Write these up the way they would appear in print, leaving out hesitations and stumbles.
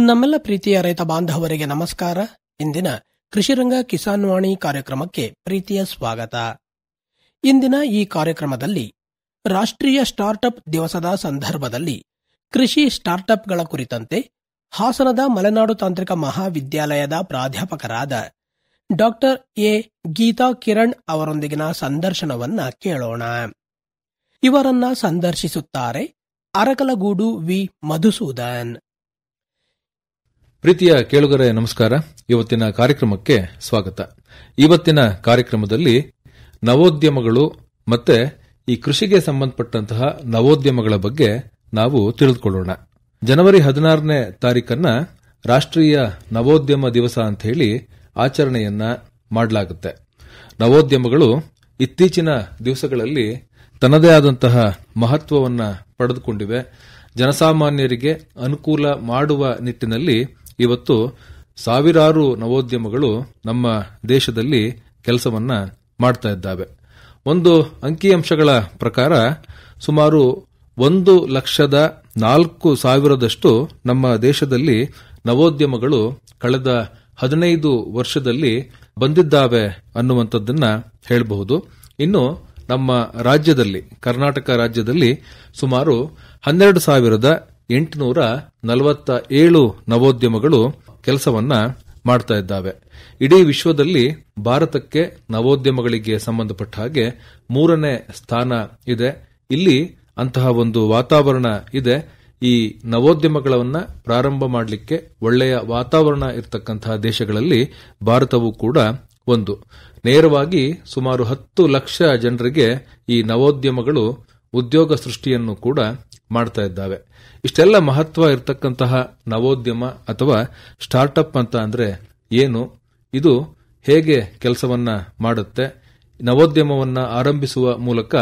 ನಮ್ಮೆಲ್ಲ ಪ್ರೀತಿಯ ರೈತ ಬಾಂಧವರಿಗೆ ನಮಸ್ಕಾರ. ಇಂದಿನ ಕೃಷಿರಂಗ ಕಿಸಾನ್ ವಾಣಿ ಕಾರ್ಯಕ್ರಮಕ್ಕೆ ಪ್ರೀತಿಯ ಸ್ವಾಗತ. ಇಂದಿನ ಈ ಕಾರ್ಯಕ್ರಮದಲ್ಲಿ ರಾಷ್ಟ್ರೀಯ ಸ್ಟಾರ್ಟ್ಅಪ್ ದಿವಸದ ಸಂದರ್ಭದಲ್ಲಿ ಕೃಷಿ ಸ್ಟಾರ್ಟ್ಅಪ್ಗಳ ಕುರಿತಂತೆ ಹಾಸನದ ಮಲೆನಾಡು ತಾಂತ್ರಿಕ ಮಹಾವಿದ್ಯಾಲಯದ ಪ್ರಾಧ್ಯಾಪಕರಾದ ಡಾಕ್ಟರ್ ಎ ಗೀತಾ ಕಿರಣ್ ಅವರೊಂದಿಗಿನ ಸಂದರ್ಶನವನ್ನ ಕೇಳೋಣ. ಇವರನ್ನ ಸಂದರ್ಶಿಸುತ್ತಾರೆ ಅರಕಲಗೂಡು ವಿ ಮಧುಸೂದನ್. ಪ್ರೀತಿಯ ಕೇಳುಗರೆ ನಮಸ್ಕಾರ. ಇವತ್ತಿನ ಕಾರ್ಯಕ್ರಮಕ್ಕೆ ಸ್ವಾಗತ. ಇವತ್ತಿನ ಕಾರ್ಯಕ್ರಮದಲ್ಲಿ ನವೋದ್ಯಮಗಳು ಮತ್ತೆ ಈ ಕೃಷಿಗೆ ಸಂಬಂಧಪಟ್ಟಂತಹ ನವೋದ್ಯಮಗಳ ಬಗ್ಗೆ ನಾವು ತಿಳಿದುಕೊಳ್ಳೋಣ. ಜನವರಿ 16ನೇ ತಾರೀಕನ್ನ ರಾಷ್ಟ್ರೀಯ ನವೋದ್ಯಮ ದಿವಸ ಅಂತ ಹೇಳಿ ಆಚರಣೆಯನ್ನ ಮಾಡಲಾಗುತ್ತೆ. ನವೋದ್ಯಮಗಳು ಇತ್ತೀಚಿನ ದಿವಸಗಳಲ್ಲಿ ತನ್ನದೇ ಆದಂತಹ ಮಹತ್ವವನ್ನ ಪಡೆದುಕೊಂಡಿವೆ. ಜನಸಾಮಾನ್ಯರಿಗೆ ಅನುಕೂಲ ಮಾಡುವ ನಿಟ್ಟಿನಲ್ಲಿ ಇವತ್ತು ಸಾವಿರಾರು ನವೋದ್ಯಮಗಳು ನಮ್ಮ ದೇಶದಲ್ಲಿ ಕೆಲಸವನ್ನ ಮಾಡ್ತಾ ಇದ್ದಾವೆ. ಒಂದು ಅಂಕಿಅಂಶಗಳ ಪ್ರಕಾರ ಸುಮಾರು 1,04,000 ನಮ್ಮ ದೇಶದಲ್ಲಿ ನವೋದ್ಯಮಗಳು ಕಳೆದ 15 ವರ್ಷದಲ್ಲಿ ಬಂದಿದ್ದಾವೆ ಅನ್ನುವಂಥದ್ದನ್ನ ಹೇಳಬಹುದು. ಇನ್ನು ನಮ್ಮ ರಾಜ್ಯದಲ್ಲಿ, ಕರ್ನಾಟಕ ರಾಜ್ಯದಲ್ಲಿ ಸುಮಾರು 12,847 ನವೋದ್ಯಮಗಳು ಕೆಲಸವನ್ನ ಮಾಡ್ತಾ ಇದ್ದಾವೆ. ಇಡೀ ವಿಶ್ವದಲ್ಲಿ ಭಾರತಕ್ಕೆ ನವೋದ್ಯಮಗಳಿಗೆ ಸಂಬಂಧಪಟ್ಟ ಹಾಗೆ 3ನೇ ಸ್ಥಾನ ಇದೆ. ಇಲ್ಲಿ ಅಂತಹ ಒಂದು ವಾತಾವರಣ ಇದೆ. ಈ ನವೋದ್ಯಮಗಳನ್ನ ಪ್ರಾರಂಭ ಮಾಡಲಿಕ್ಕೆ ಒಳ್ಳೆಯ ವಾತಾವರಣ ಇರತಕ್ಕಂತಹ ದೇಶಗಳಲ್ಲಿ ಭಾರತವೂ ಕೂಡ ಒಂದು. ನೇರವಾಗಿ ಸುಮಾರು 10 ಲಕ್ಷ ಜನರಿಗೆ ಈ ನವೋದ್ಯಮಗಳು ಉದ್ಯೋಗ ಸೃಷ್ಟಿಯನ್ನು ಕೂಡ ಮಾಡ್ತಾ ಇದ್ದಾವೆ. ಇಷ್ಟೆಲ್ಲ ಮಹತ್ವ ಇರತಕ್ಕಂತಹ ನವೋದ್ಯಮ ಅಥವಾ ಸ್ಟಾರ್ಟ್ಅಪ್ ಅಂತ ಅಂದ್ರೆ ಏನು, ಇದು ಹೇಗೆ ಕೆಲಸವನ್ನ ಮಾಡುತ್ತೆ, ನವೋದ್ಯಮವನ್ನ ಆರಂಭಿಸುವ ಮೂಲಕ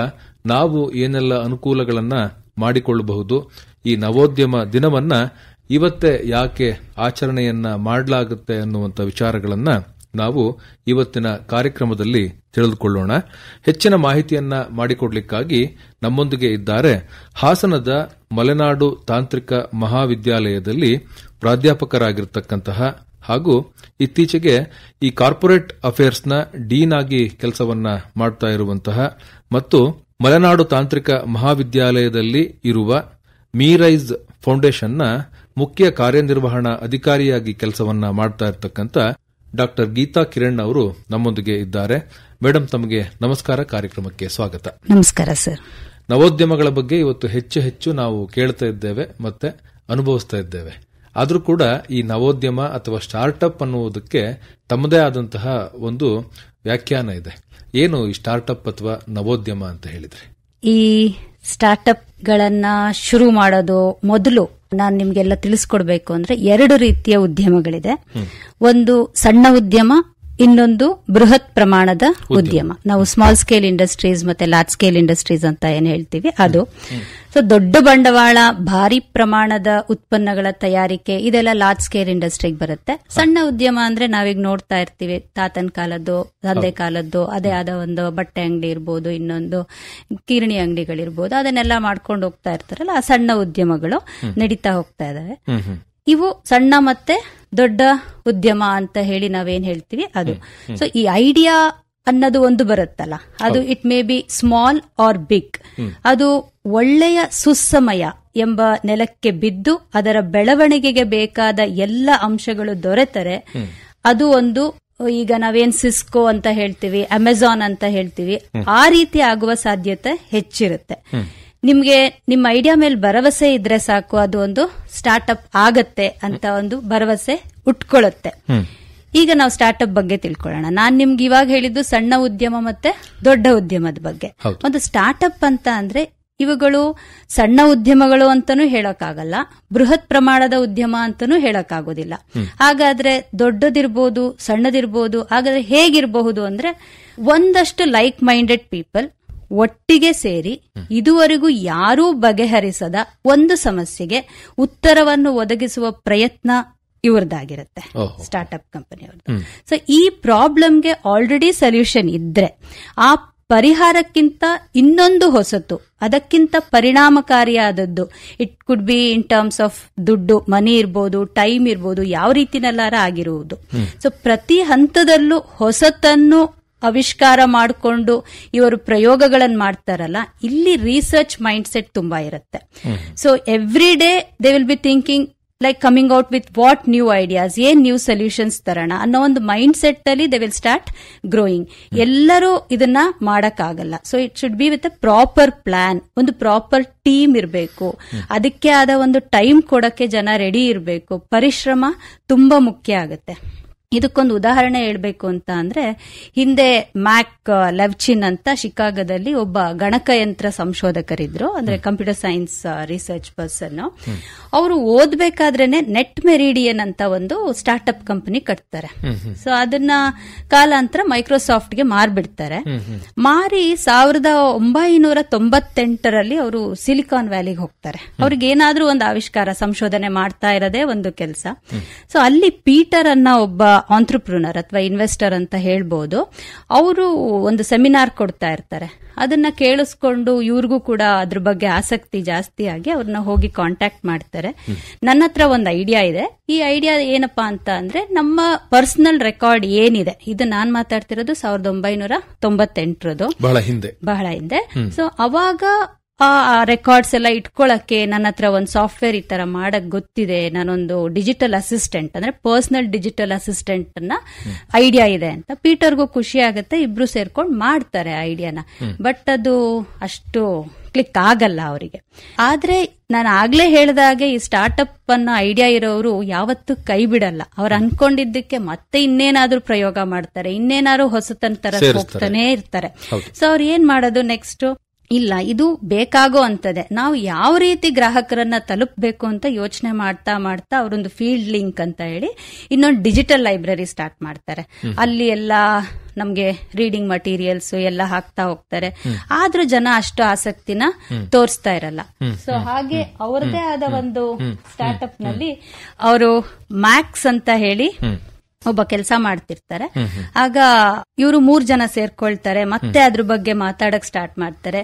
ನಾವು ಏನೆಲ್ಲ ಅನುಕೂಲಗಳನ್ನ ಮಾಡಿಕೊಳ್ಳಬಹುದು, ಈ ನವೋದ್ಯಮ ದಿನವನ್ನ ಇವತ್ತೇ ಯಾಕೆ ಆಚರಣೆಯನ್ನ ಮಾಡಲಾಗುತ್ತೆ ಅನ್ನುವಂಥ ವಿಚಾರಗಳನ್ನ ನಾವು ಇವತ್ತಿನ ಕಾರ್ಯಕ್ರಮದಲ್ಲಿ ತಿಳಿದುಕೊಳ್ಳೋಣ. ಹೆಚ್ಚಿನ ಮಾಹಿತಿಯನ್ನ ಮಾಡಿಕೊಡ್ಲಿಕ್ಕಾಗಿ ನಮ್ಮೊಂದಿಗೆ ಇದ್ದಾರೆ ಹಾಸನದ ಮಲೆನಾಡು ತಾಂತ್ರಿಕ ಮಹಾವಿದ್ಯಾಲಯದಲ್ಲಿ ಪ್ರಾಧ್ಯಾಪಕರಾಗಿರತಕ್ಕಂತಹ ಹಾಗೂ ಇತ್ತೀಚೆಗೆ ಈ ಕಾರ್ಪೊರೇಟ್ ಅಫೇರ್ಸ್ನ ಡೀನ್ ಆಗಿ ಕೆಲಸವನ್ನ ಮಾಡ್ತಾ ಇರುವಂತಹ ಮತ್ತು ಮಲೆನಾಡು ತಾಂತ್ರಿಕ ಮಹಾವಿದ್ಯಾಲಯದಲ್ಲಿ ಇರುವ ಮೀರೈಸ್ ಫೌಂಡೇಶನ್ನ ಮುಖ್ಯ ಕಾರ್ಯನಿರ್ವಹಣಾ ಅಧಿಕಾರಿಯಾಗಿ ಕೆಲಸವನ್ನ ಮಾಡ್ತಾ ಇರತಕ್ಕಂಥ ಡಾಕ್ಟರ್ ಗೀತಾ ಕಿರಣ್ ಅವರು ನಮ್ಮೊಂದಿಗೆ ಇದ್ದಾರೆ. ಮೇಡಮ್, ತಮಗೆ ನಮಸ್ಕಾರ, ಕಾರ್ಯಕ್ರಮಕ್ಕೆ ಸ್ವಾಗತ. ನಮಸ್ಕಾರ ಸರ್. ನವೋದ್ಯಮಗಳ ಬಗ್ಗೆ ಇವತ್ತು ಹೆಚ್ಚು ನಾವು ಕೇಳ್ತಾ ಇದ್ದೇವೆ ಮತ್ತೆ ಅನುಭವಿಸ್ತಾ ಇದ್ದೇವೆ. ಆದರೂ ಕೂಡ ಈ ನವೋದ್ಯಮ ಅಥವಾ ಸ್ಟಾರ್ಟ್ಅಪ್ ಅನ್ನುವುದಕ್ಕೆ ತಮ್ಮದೇ ಆದಂತಹ ಒಂದು ವ್ಯಾಖ್ಯಾನ ಇದೆ. ಏನು ಈ ಸ್ಟಾರ್ಟ್ಅಪ್ ಅಥವಾ ನವೋದ್ಯಮ ಅಂತ ಹೇಳಿದ್ರೆ? ಈ ಸ್ಟಾರ್ಟ್ಅಪ್ ಗಳನ್ನ ಶುರು ಮಾಡೋದು ಮೊದಲು ನಾನು ನಿಮ್ಗೆಲ್ಲ ತಿಳಿಸ್ಕೊಡ್ಬೇಕು ಅಂದ್ರೆ 2 ರೀತಿಯ ಉದ್ಯಮಗಳಿದೆ. ಒಂದು ಸಣ್ಣ ಉದ್ಯಮ, ಇನ್ನೊಂದು ಬೃಹತ್ ಪ್ರಮಾಣದ ಉದ್ಯಮ. ನಾವು ಸ್ಮಾಲ್ ಸ್ಕೇಲ್ ಇಂಡಸ್ಟ್ರೀಸ್ ಮತ್ತೆ ಲಾರ್ಜ್ ಸ್ಕೇಲ್ ಇಂಡಸ್ಟ್ರೀಸ್ ಅಂತ ಏನ್ ಹೇಳ್ತೀವಿ ಅದು. ಸೊ ದೊಡ್ಡ ಬಂಡವಾಳ, ಭಾರಿ ಪ್ರಮಾಣದ ಉತ್ಪನ್ನಗಳ ತಯಾರಿಕೆ, ಇದೆಲ್ಲ ಲಾರ್ಜ್ ಸ್ಕೇಲ್ ಇಂಡಸ್ಟ್ರಿಗೆ ಬರುತ್ತೆ. ಸಣ್ಣ ಉದ್ಯಮ ಅಂದ್ರೆ ನಾವೀಗ ನೋಡ್ತಾ ಇರ್ತೀವಿ, ತಾತನ ಕಾಲದ್ದು, ತಂದೆ ಕಾಲದ್ದು, ಅದೇ ಆದ ಒಂದು ಬಟ್ಟೆ ಅಂಗಡಿ ಇರ್ಬೋದು, ಇನ್ನೊಂದು ಕಿರಣಿ ಅಂಗಡಿಗಳಿರ್ಬೋದು, ಅದನ್ನೆಲ್ಲ ಮಾಡ್ಕೊಂಡು ಹೋಗ್ತಾ ಇರ್ತಾರಲ್ಲ, ಆ ಸಣ್ಣ ಉದ್ಯಮಗಳು ನಡೀತಾ ಹೋಗ್ತಾ ಇದಾವೆ. ಇವು ಸಣ್ಣ ಮತ್ತೆ ದೊಡ್ಡ ಉದ್ಯಮ ಅಂತ ಹೇಳಿ ನಾವೇನ್ ಹೇಳ್ತೀವಿ ಅದು. ಸೊ ಈ ಐಡಿಯಾ ಅನ್ನೋದು ಒಂದು ಬರುತ್ತಲ್ಲ, ಅದು it may be small or big. ಅದು ಒಳ್ಳೆಯ ಸುಸಮಯ ಎಂಬ ನೆಲಕ್ಕೆ ಬಿದ್ದು ಅದರ ಬೆಳವಣಿಗೆಗೆ ಬೇಕಾದ ಎಲ್ಲ ಅಂಶಗಳು ದೊರೆತರೆ ಅದು ಒಂದು, ಈಗ ನಾವೇನ್ ಸಿಸ್ಕೋ ಅಂತ ಹೇಳ್ತೀವಿ, ಅಮೆಜಾನ್ ಅಂತ ಹೇಳ್ತೀವಿ, ಆ ರೀತಿ ಆಗುವ ಸಾಧ್ಯತೆ ಹೆಚ್ಚಿರುತ್ತೆ. ನಿಮ್ಗೆ ನಿಮ್ಮ ಐಡಿಯಾ ಮೇಲೆ ಭರವಸೆ ಇದ್ರೆ ಸಾಕು, ಅದು ಒಂದು ಸ್ಟಾರ್ಟ್ಅಪ್ ಆಗತ್ತೆ ಅಂತ ಒಂದು ಭರವಸೆ ಉಟ್ಕೊಳ್ಳುತ್ತೆ. ಈಗ ನಾವು ಸ್ಟಾರ್ಟ್ಅಪ್ ಬಗ್ಗೆ ತಿಳ್ಕೊಳ್ಳೋಣ. ನಾನ್ ನಿಮ್ಗೆ ಇವಾಗ ಹೇಳಿದ್ದು ಸಣ್ಣ ಉದ್ಯಮ ಮತ್ತೆ ದೊಡ್ಡ ಉದ್ಯಮದ ಬಗ್ಗೆ. ಒಂದು ಸ್ಟಾರ್ಟ್ಅಪ್ ಅಂತ ಅಂದ್ರೆ ಇವುಗಳು ಸಣ್ಣ ಉದ್ಯಮಗಳು ಅಂತಾನೂ ಹೇಳಕ್ಕಾಗಲ್ಲ, ಬೃಹತ್ ಪ್ರಮಾಣದ ಉದ್ಯಮ ಅಂತಾನೂ ಹೇಳಕ್ಕಾಗೋದಿಲ್ಲ. ಹಾಗಾದ್ರೆ ದೊಡ್ಡದಿರ್ಬೋದು, ಸಣ್ಣದಿರ್ಬೋದು. ಹಾಗಾದ್ರೆ ಹೇಗಿರಬಹುದು ಅಂದ್ರೆ, ಒಂದಷ್ಟು ಲೈಕ್ ಮೈಂಡೆಡ್ ಪೀಪಲ್ ಒಟ್ಟಿಗೆ ಸೇರಿ ಇದುವರೆಗೂ ಯಾರೂ ಬಗೆಹರಿಸದ ಒಂದು ಸಮಸ್ಯೆಗೆ ಉತ್ತರವನ್ನು ಒದಗಿಸುವ ಪ್ರಯತ್ನ ಇವ್ರದ್ದಾಗಿರುತ್ತೆ, ಸ್ಟಾರ್ಟ್ಅಪ್ ಕಂಪನಿಯವ್ರದ್ದು. ಸೊ ಈ ಪ್ರಾಬ್ಲಮ್ಗೆ ಆಲ್ರೆಡಿ ಸೊಲ್ಯೂಷನ್ ಇದ್ರೆ, ಆ ಪರಿಹಾರಕ್ಕಿಂತ ಇನ್ನೊಂದು ಹೊಸತು, ಅದಕ್ಕಿಂತ ಪರಿಣಾಮಕಾರಿಯಾದದ್ದು. It could be in terms of ದುಡ್ಡು, ಮನಿ ಇರ್ಬೋದು, ಟೈಮ್ ಇರ್ಬೋದು, ಯಾವ ರೀತಿನೆಲ್ಲಾರ ಆಗಿರುವುದು. ಸೊ ಪ್ರತಿ ಹಂತದಲ್ಲೂ ಹೊಸತನ್ನು ಆವಿಷ್ಕಾರ ಮಾಡಿಕೊಂಡು ಇವರು ಪ್ರಯೋಗಗಳನ್ನು ಮಾಡ್ತಾರಲ್ಲ, ಇಲ್ಲಿ ರಿಸರ್ಚ್ ಮೈಂಡ್ ಸೆಟ್ ತುಂಬಾ ಇರುತ್ತೆ. So every day they will be thinking like coming out with what new ideas, ಏನ್ ನ್ಯೂ ಸೊಲ್ಯೂಷನ್ಸ್ ತರೋಣ ಅನ್ನೋ ಒಂದು ಮೈಂಡ್ ಸೆಟ್ ಅಲ್ಲಿ ದೇ ವಿಲ್ ಸ್ಟಾರ್ಟ್ ಗ್ರೋಯಿಂಗ್. ಎಲ್ಲರೂ ಇದನ್ನ ಮಾಡಕ್ಕಾಗಲ್ಲ. So it should be with a proper plan, ಒಂದು ಪ್ರಾಪರ್ ಟೀಮ್ ಇರಬೇಕು, ಅದಕ್ಕೆ ಆದ ಒಂದು ಟೈಮ್ ಕೊಡಕ್ಕೆ ಜನ ರೆಡಿ ಇರಬೇಕು, ಪರಿಶ್ರಮ ತುಂಬಾ ಮುಖ್ಯ ಆಗುತ್ತೆ. ಇದಕ್ಕೊಂದು ಉದಾಹರಣೆ ಹೇಳ್ಬೇಕು ಅಂತ ಅಂದ್ರೆ, ಹಿಂದೆ ಮ್ಯಾಕ್ ಲೆವ್ಚಿನ್ ಅಂತ ಶಿಕಾಗೋದಲ್ಲಿ ಒಬ್ಬ ಗಣಕಯಂತ್ರ ಸಂಶೋಧಕರಿದ್ರು, ಅಂದ್ರೆ ಕಂಪ್ಯೂಟರ್ ಸೈನ್ಸ್ ರಿಸರ್ಚ್ ಪರ್ಸನ್. ಅವರು ಓದ್ಬೇಕಾದ್ರೇನೆ ನೆಟ್ ಮೆರಿಡಿಯನ್ ಅಂತ ಒಂದು ಸ್ಟಾರ್ಟ್ಅಪ್ ಕಂಪನಿ ಕಟ್ತಾರೆ. ಸೊ ಅದನ್ನ ಕಾಲಾಂತರ ಮೈಕ್ರೋಸಾಫ್ಟ್ಗೆ ಮಾರ್ಬಿಡ್ತಾರೆ. ಮಾರಿ 1998ರಲ್ಲಿ ಅವರು ಸಿಲಿಕಾನ್ ವ್ಯಾಲಿಗೆ ಹೋಗ್ತಾರೆ. ಅವ್ರಿಗೆ ಏನಾದ್ರೂ ಒಂದು ಆವಿಷ್ಕಾರ, ಸಂಶೋಧನೆ ಮಾಡ್ತಾ ಇರೋದೇ ಒಂದು ಕೆಲಸ. ಸೊ ಅಲ್ಲಿ ಪೀಟರ್ ಅನ್ನ ಒಬ್ಬ ಆಂಟ್ರಪ್ರೂನರ್ ಅಥವಾ ಇನ್ವೆಸ್ಟರ್ ಅಂತ ಹೇಳ್ಬೋದು, ಅವರು ಒಂದು ಸೆಮಿನಾರ್ ಕೊಡ್ತಾ ಇರ್ತಾರೆ. ಅದನ್ನ ಕೇಳಿಸ್ಕೊಂಡು ಇವ್ರಿಗೂ ಕೂಡ ಅದ್ರ ಬಗ್ಗೆ ಆಸಕ್ತಿ ಜಾಸ್ತಿ ಆಗಿ ಅವ್ರನ್ನ ಹೋಗಿ ಕಾಂಟ್ಯಾಕ್ಟ್ ಮಾಡ್ತಾರೆ. ನನ್ನ ಹತ್ರ ಒಂದು ಐಡಿಯಾ ಇದೆ, ಈ ಐಡಿಯಾ ಏನಪ್ಪಾ ಅಂತ ಅಂದ್ರೆ, ನಮ್ಮ ಪರ್ಸನಲ್ ರೆಕಾರ್ಡ್ ಏನಿದೆ, ಇದು ನಾನ್ ಮಾತಾಡ್ತಿರೋದು 1998ರದು, ಬಹಳ ಹಿಂದೆ. ಸೊ ಅವಾಗ ಆ ರೆಕಾರ್ಡ್ಸ್ ಎಲ್ಲ ಇಟ್ಕೊಳಕ್ಕೆ ನನ್ನ ಹತ್ರ ಒಂದು ಸಾಫ್ಟ್ವೇರ್ ಈ ತರ ಮಾಡಕ್ ಗೊತ್ತಿದೆ, ನಾನೊಂದು ಡಿಜಿಟಲ್ ಅಸಿಸ್ಟೆಂಟ್ ಅಂದ್ರೆ ಪರ್ಸನಲ್ ಡಿಜಿಟಲ್ ಅಸಿಸ್ಟೆಂಟ್ ಅನ್ನ ಐಡಿಯಾ ಇದೆ ಅಂತ. ಪೀಟರ್ಗೂ ಖುಷಿ ಆಗುತ್ತೆ, ಇಬ್ರು ಸೇರ್ಕೊಂಡು ಮಾಡ್ತಾರೆ ಐಡಿಯಾನ. ಬಟ್ ಅದು ಅಷ್ಟು ಕ್ಲಿಕ್ ಆಗಲ್ಲ ಅವರಿಗೆ. ಆದ್ರೆ ನಾನು ಆಗ್ಲೇ ಹೇಳ್ದಾಗೆ ಈ ಸ್ಟಾರ್ಟ್ಅಪ್ ಅನ್ನ ಐಡಿಯಾ ಇರೋರು ಯಾವತ್ತೂ ಕೈ ಬಿಡಲ್ಲ. ಅವ್ರು ಅನ್ಕೊಂಡಿದ್ದಕ್ಕೆ ಮತ್ತೆ ಇನ್ನೇನಾದ್ರೂ ಪ್ರಯೋಗ ಮಾಡ್ತಾರೆ, ಇನ್ನೇನಾದ್ರು ಹೊಸತನ ತರ ಹೋಗ್ತಾನೆ ಇರ್ತಾರೆ. ಸೊ ಅವ್ರು ಏನ್ ಮಾಡೋದು ನೆಕ್ಸ್ಟ್, ಇಲ್ಲ ಇದು ಬೇಕಾಗೋ ಅಂತದೆ, ನಾವು ಯಾವ ರೀತಿ ಗ್ರಾಹಕರನ್ನ ತಲುಪಬೇಕು ಅಂತ ಯೋಚನೆ ಮಾಡ್ತಾ ಮಾಡ್ತಾ ಅವರೊಂದು ಫೀಲ್ಡ್ ಲಿಂಕ್ ಅಂತ ಹೇಳಿ ಇನ್ನೊಂದು ಡಿಜಿಟಲ್ ಲೈಬ್ರರಿ ಸ್ಟಾರ್ಟ್ ಮಾಡ್ತಾರೆ. ಅಲ್ಲಿ ಎಲ್ಲ ನಮ್ಗೆ ರೀಡಿಂಗ್ ಮಟೀರಿಯಲ್ಸ್ ಎಲ್ಲ ಹಾಕ್ತಾ ಹೋಗ್ತಾರೆ. ಆದ್ರೂ ಜನ ಅಷ್ಟು ಆಸಕ್ತಿನ ತೋರಿಸ್ತಾ ಇರಲ್ಲ. ಸೊ ಹಾಗೆ ಅವರದೇ ಆದ ಒಂದು ಸ್ಟಾರ್ಟ್ಅಪ್ ನಲ್ಲಿ ಅವರು ಮ್ಯಾಕ್ಸ್ ಅಂತ ಹೇಳಿ ಒಬ್ಬ ಕೆಲಸ ಮಾಡ್ತಿರ್ತಾರೆ. ಆಗ ಇವರು 3 ಜನ ಸೇರ್ಕೊಳ್ತಾರೆ, ಮತ್ತೆ ಅದ್ರ ಬಗ್ಗೆ ಮಾತಾಡಕ್ ಸ್ಟಾರ್ಟ್ ಮಾಡ್ತಾರೆ.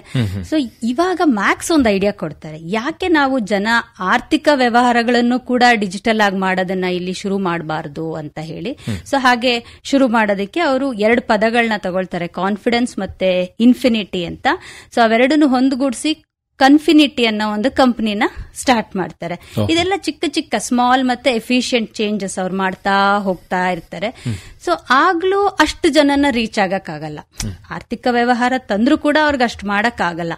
ಸೊ ಇವಾಗ ಮ್ಯಾಕ್ಸ್ ಒಂದು ಐಡಿಯಾ ಕೊಡ್ತಾರೆ, ಯಾಕೆ ನಾವು ಜನ ಆರ್ಥಿಕ ವ್ಯವಹಾರಗಳನ್ನು ಕೂಡ ಡಿಜಿಟಲ್ ಆಗಿ ಮಾಡೋದನ್ನ ಇಲ್ಲಿ ಶುರು ಮಾಡಬಾರ್ದು ಅಂತ ಹೇಳಿ. ಸೊ ಹಾಗೆ ಶುರು ಮಾಡೋದಕ್ಕೆ ಅವರು 2 ಪದಗಳನ್ನ ತಗೊಳ್ತಾರೆ, ಕಾನ್ಫಿಡೆನ್ಸ್ ಮತ್ತೆ ಇನ್ಫಿನಿಟಿ ಅಂತ. ಸೊ ಅವೆರಡನ್ನು ಹೊಂದಗೂಡಿಸಿ ಕನ್ಫಿನಿಟಿ ಅನ್ನೋ ಒಂದು ಕಂಪನಿನ ಸ್ಟಾರ್ಟ್ ಮಾಡ್ತಾರೆ. ಇದೆಲ್ಲ ಚಿಕ್ಕ ಚಿಕ್ಕ ಸ್ಮಾಲ್ ಮತ್ತೆ ಎಫಿಷಿಯಂಟ್ ಚೇಂಜಸ್ ಅವ್ರು ಮಾಡ್ತಾ ಹೋಗ್ತಾ ಇರ್ತಾರೆ. ಸೊ ಆಗ್ಲೂ ಅಷ್ಟು ಜನನ ರೀಚ್ ಆಗಕ್ಕಾಗಲ್ಲ, ಆರ್ಥಿಕ ವ್ಯವಹಾರ ತಂದ್ರೂ ಕೂಡ ಅವ್ರಿಗೆ ಅಷ್ಟು ಮಾಡಕ್ ಆಗಲ್ಲ.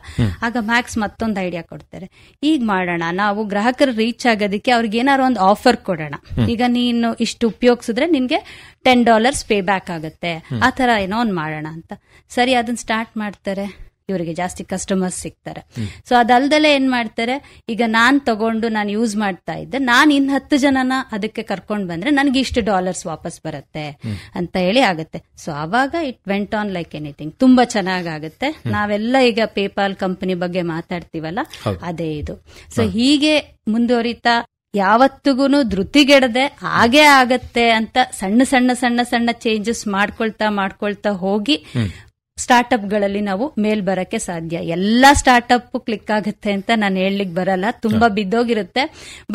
ಆಗ ಮ್ಯಾಕ್ಸ್ ಮತ್ತೊಂದು ಐಡಿಯಾ ಕೊಡ್ತಾರೆ, ಈಗ ಮಾಡೋಣ, ನಾವು ಗ್ರಾಹಕರು ರೀಚ್ ಆಗೋದಕ್ಕೆ ಅವ್ರಿಗೆ ಏನಾದ್ರು ಒಂದು ಆಫರ್ ಕೊಡೋಣ. ಈಗ ನೀನು ಇಷ್ಟು ಉಪಯೋಗಿಸಿದ್ರೆ ನಿನ್ಗೆ $10 ಪೇ ಬ್ಯಾಕ್ ಆಗುತ್ತೆ, ಆ ತರ ಏನೋ ಒಂದು ಮಾಡೋಣ ಅಂತ. ಸರಿ, ಅದನ್ನ ಸ್ಟಾರ್ಟ್ ಮಾಡ್ತಾರೆ. ಇವರಿಗೆ ಜಾಸ್ತಿ ಕಸ್ಟಮರ್ಸ್ ಸಿಗ್ತಾರೆ. ಸೊ ಅದಲ್ದಲೆ ಏನ್ ಮಾಡ್ತಾರೆ, ಈಗ ನಾನ್ ತಗೊಂಡು ನಾನು ಯೂಸ್ ಮಾಡ್ತಾ ಇದ್ದೆ, ನಾನು 10 ಜನನ ಅದಕ್ಕೆ ಕರ್ಕೊಂಡ್ ಬಂದ್ರೆ ನನಗೆ ಇಷ್ಟು $, ವಾಪಸ್ ಬರುತ್ತೆ ಅಂತ ಹೇಳಿ ಆಗುತ್ತೆ. ಸೊ ಅವಾಗ it went on like anything, ತುಂಬಾ ಚೆನ್ನಾಗುತ್ತೆ. ನಾವೆಲ್ಲ ಈಗ ಪೇಪಾಲ್ ಕಂಪನಿ ಬಗ್ಗೆ ಮಾತಾಡ್ತೀವಲ್ಲ, ಅದೇ ಇದು. ಸೊ ಹೀಗೆ ಮುಂದುವರಿತಾ ಯಾವತ್ತಿಗೂ ಧೃತಿಗೆಡದೆ ಹಾಗೇ ಆಗತ್ತೆ ಅಂತ ಸಣ್ಣ ಸಣ್ಣ ಸಣ್ಣ ಸಣ್ಣ ಚೇಂಜಸ್ ಮಾಡ್ಕೊಳ್ತಾ ಹೋಗಿ ಸ್ಟಾರ್ಟ್ಅಪ್ ಗಳಲ್ಲಿ ನಾವು ಮೇಲ್ ಬರಕ್ಕೆ ಸಾಧ್ಯ. ಎಲ್ಲಾ ಸ್ಟಾರ್ಟ್ಅಪ್ ಕ್ಲಿಕ್ ಆಗುತ್ತೆ ಅಂತ ನಾನು ಹೇಳಲಿಕ್ಕೆ ಬರಲ್ಲ, ತುಂಬಾ ಬಿದ್ದೋಗಿರುತ್ತೆ.